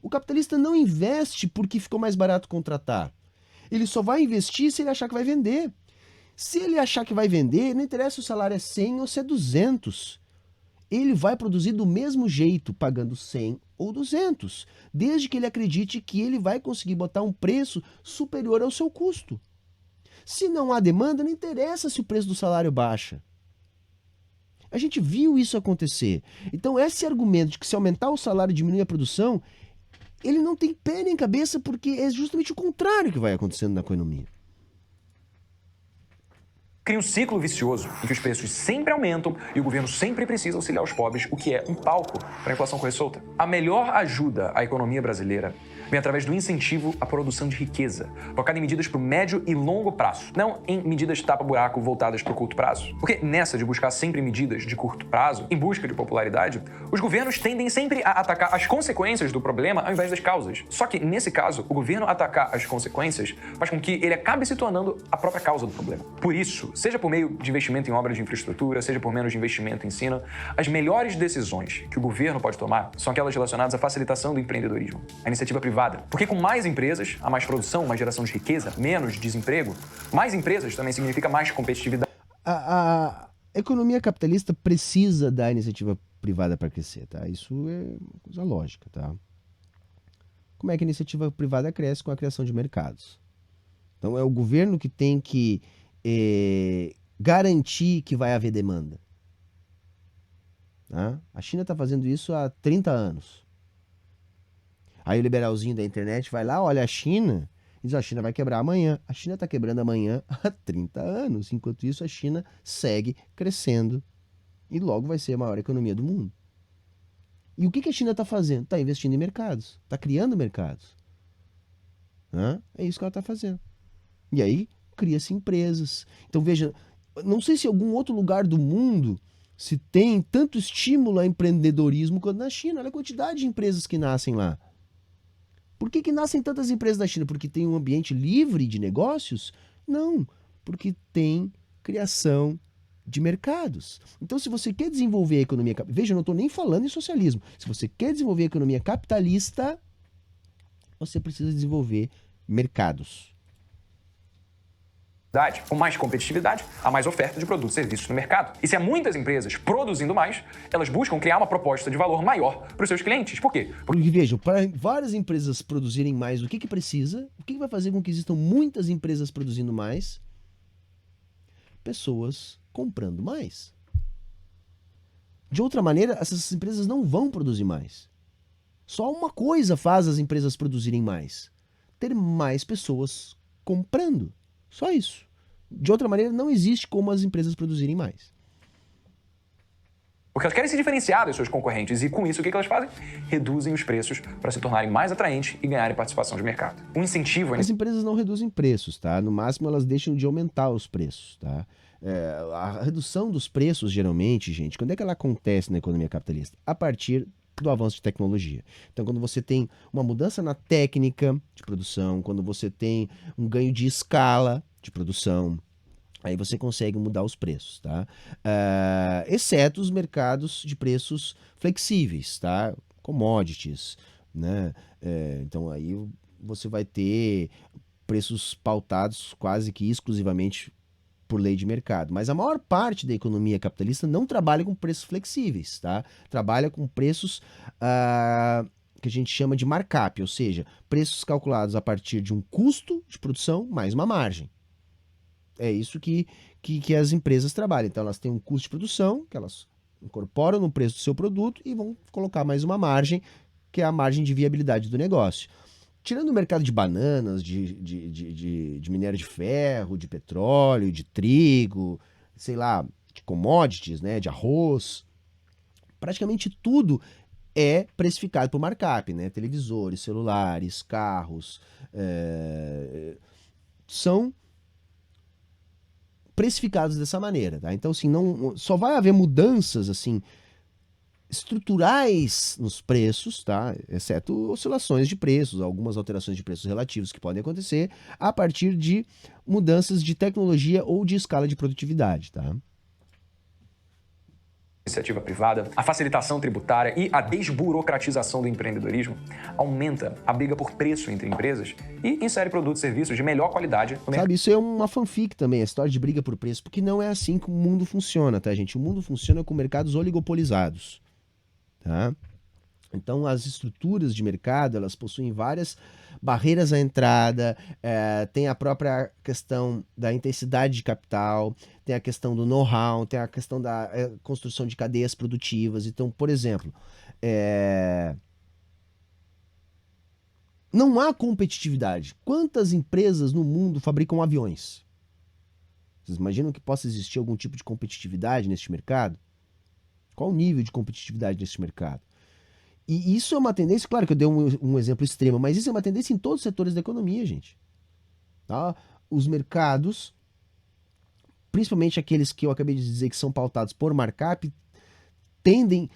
O capitalista não investe porque ficou mais barato contratar. Ele só vai investir se ele achar que vai vender. Se ele achar que vai vender, não interessa se o salário é 100 ou se é 200. Ele vai produzir do mesmo jeito, pagando 100 ou 200, desde que ele acredite que ele vai conseguir botar um preço superior ao seu custo. Se não há demanda, não interessa se o preço do salário baixa. A gente viu isso acontecer. Então esse argumento de que se aumentar o salário diminuir a produção, ele não tem pé nem cabeça, porque é justamente o contrário que vai acontecendo na economia.
Cria um ciclo vicioso em que os preços sempre aumentam e o governo sempre precisa auxiliar os pobres, o que é um palco para a inflação correr solta. A melhor ajuda à economia brasileira vem através do incentivo à produção de riqueza, focada em medidas para o médio e longo prazo, não em medidas tapa-buraco voltadas para o curto prazo. Porque nessa de buscar sempre medidas de curto prazo, em busca de popularidade, os governos tendem sempre a atacar as consequências do problema ao invés das causas. Só que, nesse caso, o governo atacar as consequências faz com que ele acabe se tornando a própria causa do problema. Por isso, seja por meio de investimento em obras de infraestrutura, seja por menos de investimento em ensino, as melhores decisões que o governo pode tomar são aquelas relacionadas à facilitação do empreendedorismo, a iniciativa privada. Porque com mais empresas, há mais produção, mais geração de riqueza, menos desemprego. Mais empresas também significa mais competitividade.
A economia capitalista precisa da iniciativa privada para crescer, tá? Isso é uma coisa lógica, tá? Como é que a iniciativa privada cresce? Com a criação de mercados. Então é o governo que tem que garantir que vai haver demanda. Tá? A China está fazendo isso há 30 anos. Aí o liberalzinho da internet vai lá, olha a China, e diz, a China vai quebrar amanhã. A China está quebrando amanhã há 30 anos. Enquanto isso, a China segue crescendo e logo vai ser a maior economia do mundo. E o que a China está fazendo? Está investindo em mercados, está criando mercados. É isso que ela está fazendo. E aí cria-se empresas. Então veja, não sei se em algum outro lugar do mundo se tem tanto estímulo ao empreendedorismo quanto na China. Olha a quantidade de empresas que nascem lá. Por que nascem tantas empresas na China? Porque tem um ambiente livre de negócios? Não, porque tem criação de mercados. Então, se você quer desenvolver a economia... Veja, eu não estou nem falando em socialismo. Se você quer desenvolver a economia capitalista, você precisa desenvolver mercados.
Com mais competitividade, há mais oferta de produtos e serviços no mercado. E se há muitas empresas produzindo mais, elas buscam criar uma proposta de valor maior para os seus clientes. Por quê?
Porque vejam, para várias empresas produzirem mais, o que precisa? O que vai fazer com que existam muitas empresas produzindo mais? Pessoas comprando mais. De outra maneira, essas empresas não vão produzir mais. Só uma coisa faz as empresas produzirem mais: ter mais pessoas comprando. Só isso. De outra maneira, não existe como as empresas produzirem mais.
Porque elas querem se diferenciar das suas concorrentes e, com isso, o que elas fazem? Reduzem os preços para se tornarem mais atraentes e ganharem participação de mercado. Um incentivo...
As empresas não reduzem preços, tá? No máximo, elas deixam de aumentar os preços, tá? A redução dos preços, geralmente, gente, quando é que ela acontece na economia capitalista? A partir do avanço de tecnologia. Então, quando você tem uma mudança na técnica de produção, quando você tem um ganho de escala de produção, aí você consegue mudar os preços, tá? Exceto os mercados de preços flexíveis, tá? Commodities, né? Então, aí você vai ter preços pautados quase que exclusivamente por lei de mercado. Mas a maior parte da economia capitalista não trabalha com preços flexíveis, tá? Trabalha com preços que a gente chama de markup, ou seja, preços calculados a partir de um custo de produção mais uma margem. É isso que as empresas trabalham. Então elas têm um custo de produção, que elas incorporam no preço do seu produto e vão colocar mais uma margem, que é a margem de viabilidade do negócio. Tirando o mercado de bananas, de minério de ferro, de petróleo, de trigo, sei lá, de commodities, né, de arroz, praticamente tudo é precificado por markup, né? Televisores, celulares, carros, são precificados dessa maneira, tá? Então, assim, não, só vai haver mudanças, assim, estruturais nos preços, tá? Exceto oscilações de preços, algumas alterações de preços relativos que podem acontecer a partir de mudanças de tecnologia ou de escala de produtividade, tá?
Iniciativa privada, a facilitação tributária e a desburocratização do empreendedorismo aumenta a briga por preço entre empresas e insere produtos e serviços de melhor qualidade no mercado.
Sabe, isso é uma fanfic também, a história de briga por preço, porque não é assim que o mundo funciona, tá, gente? O mundo funciona com mercados oligopolizados, tá? Então, as estruturas de mercado, elas possuem várias barreiras à entrada, tem a própria questão da intensidade de capital, tem a questão do know-how, tem a questão da construção de cadeias produtivas. Então, por exemplo, não há competitividade. Quantas empresas no mundo fabricam aviões? Vocês imaginam que possa existir algum tipo de competitividade neste mercado? Qual o nível de competitividade neste mercado? E isso é uma tendência, claro que eu dei um exemplo extremo, mas isso é uma tendência em todos os setores da economia, gente. Tá? Os mercados, principalmente aqueles que eu acabei de dizer que são pautados por markup, tendem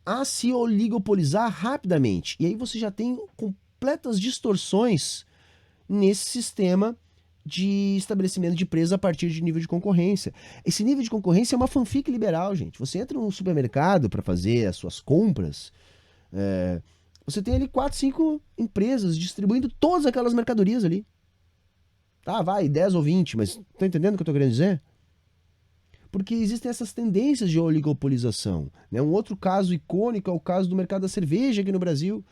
a se oligopolizar rapidamente. E aí você já tem completas distorções nesse sistema de estabelecimento de preços a partir de nível de concorrência. Esse nível de concorrência é uma fanfic liberal, gente. Você entra num supermercado para fazer as suas compras, você tem ali 4, 5 empresas distribuindo todas aquelas mercadorias ali. Tá, vai, 10 ou 20, mas tá entendendo o que eu tô querendo dizer? Porque existem essas tendências de oligopolização, né? Um outro caso icônico é o caso do mercado da cerveja aqui no Brasil.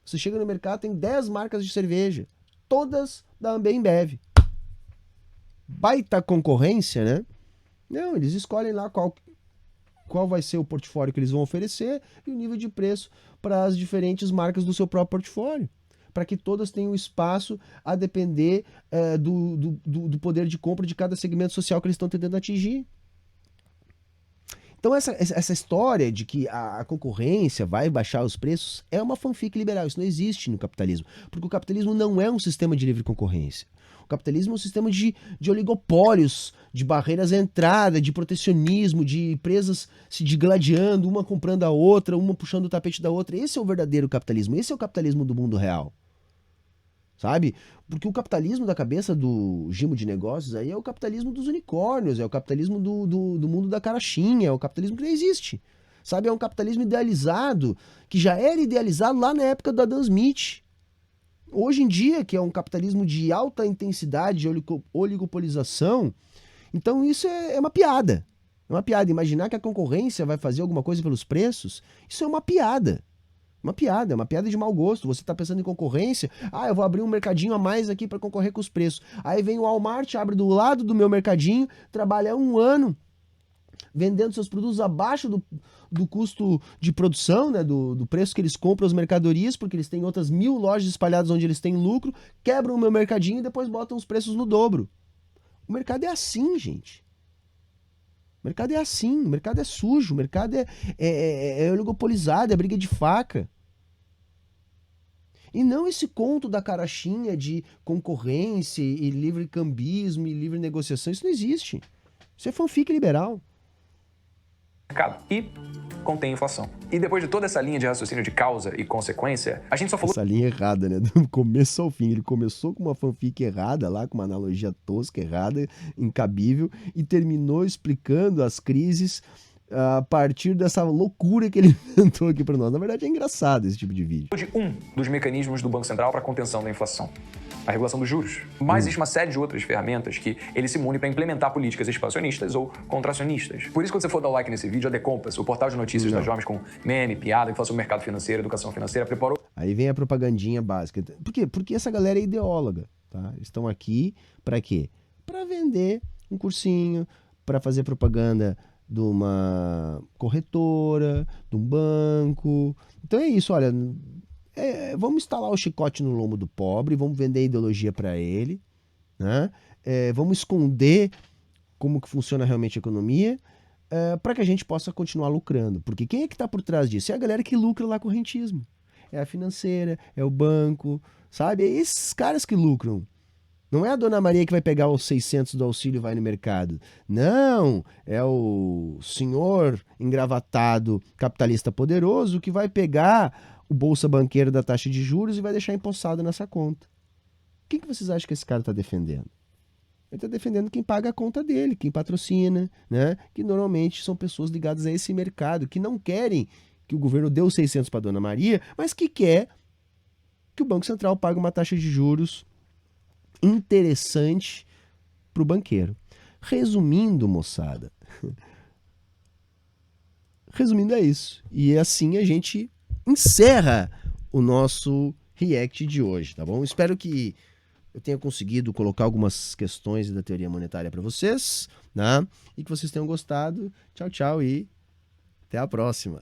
Você chega no mercado, tem 10 marcas de cerveja, todas da Ambev. Baita concorrência, né? Não, eles escolhem lá qual vai ser o portfólio que eles vão oferecer e o nível de preço para as diferentes marcas do seu próprio portfólio, para que todas tenham espaço a depender do poder de compra de cada segmento social que eles estão tentando atingir. Então essa história de que a concorrência vai baixar os preços é uma fanfic liberal, isso não existe no capitalismo, porque o capitalismo não é um sistema de livre concorrência. O capitalismo é um sistema de oligopólios, de barreiras à entrada, de protecionismo, de empresas se digladiando, uma comprando a outra, uma puxando o tapete da outra. Esse é o verdadeiro capitalismo, esse é o capitalismo do mundo real. Sabe? Porque o capitalismo da cabeça do Gimo de Negócios aí é o capitalismo dos unicórnios, é o capitalismo do mundo da carochinha, é o capitalismo que não existe. Sabe? É um capitalismo idealizado, que já era idealizado lá na época do Adam Smith. Hoje em dia, que é um capitalismo de alta intensidade, de oligopolização, então isso é uma piada. É uma piada. Imaginar que a concorrência vai fazer alguma coisa pelos preços, isso é uma piada. Uma piada de mau gosto. Você está pensando em concorrência, eu vou abrir um mercadinho a mais aqui para concorrer com os preços. Aí vem o Walmart, abre do lado do meu mercadinho, trabalha 1 ano vendendo seus produtos abaixo do custo de produção, né, do preço que eles compram as mercadorias, porque eles têm outras 1000 lojas espalhadas onde eles têm lucro, quebram o meu mercadinho e depois botam os preços no dobro. O mercado é assim, gente. O mercado é assim, o mercado é sujo, o mercado é oligopolizado, é briga de faca. E não esse conto da carochinha de concorrência e livre cambismo e livre negociação, isso não existe. Isso é fanfic liberal.
E contém inflação. E depois de toda essa linha de raciocínio de causa e consequência, a gente só falou...
Essa linha errada, né? Do começo ao fim. Ele começou com uma fanfic errada lá, com uma analogia tosca, errada, incabível, e terminou explicando as crises a partir dessa loucura que ele inventou aqui para nós. Na verdade, é engraçado esse tipo de vídeo.
De um dos mecanismos do Banco Central para a contenção da inflação. A regulação dos juros. Mas existe uma série de outras ferramentas que ele se imune para implementar políticas expansionistas ou contracionistas. Por isso, quando você for dar like nesse vídeo, a The Compass, o portal de notícias da Jovens com meme, piada, que fala sobre o mercado financeiro, educação financeira, preparou...
Aí vem a propagandinha básica. Por quê? Porque essa galera é ideóloga, tá? Eles estão aqui para quê? Para vender um cursinho, para fazer propaganda de uma corretora, de um banco. Então é isso, olha, vamos instalar o chicote no lombo do pobre, vamos vender ideologia para ele, né? Vamos esconder como que funciona realmente a economia, para que a gente possa continuar lucrando. Porque quem é que está por trás disso? É a galera que lucra lá com o rentismo. É a financeira, é o banco, sabe? É esses caras que lucram. Não é a dona Maria que vai pegar os 600 do auxílio e vai no mercado. Não, é o senhor engravatado capitalista poderoso que vai pegar o bolsa banqueiro da taxa de juros e vai deixar empossado nessa conta. Quem que vocês acham que esse cara está defendendo? Ele está defendendo quem paga a conta dele, quem patrocina, né? Que normalmente são pessoas ligadas a esse mercado, que não querem que o governo dê os 600 para a dona Maria, mas que quer que o Banco Central pague uma taxa de juros interessante para o banqueiro. Resumindo, moçada, resumindo é isso. E assim a gente encerra o nosso react de hoje, tá bom? Espero que eu tenha conseguido colocar algumas questões da teoria monetária para vocês, né? E que vocês tenham gostado. Tchau, tchau e até a próxima.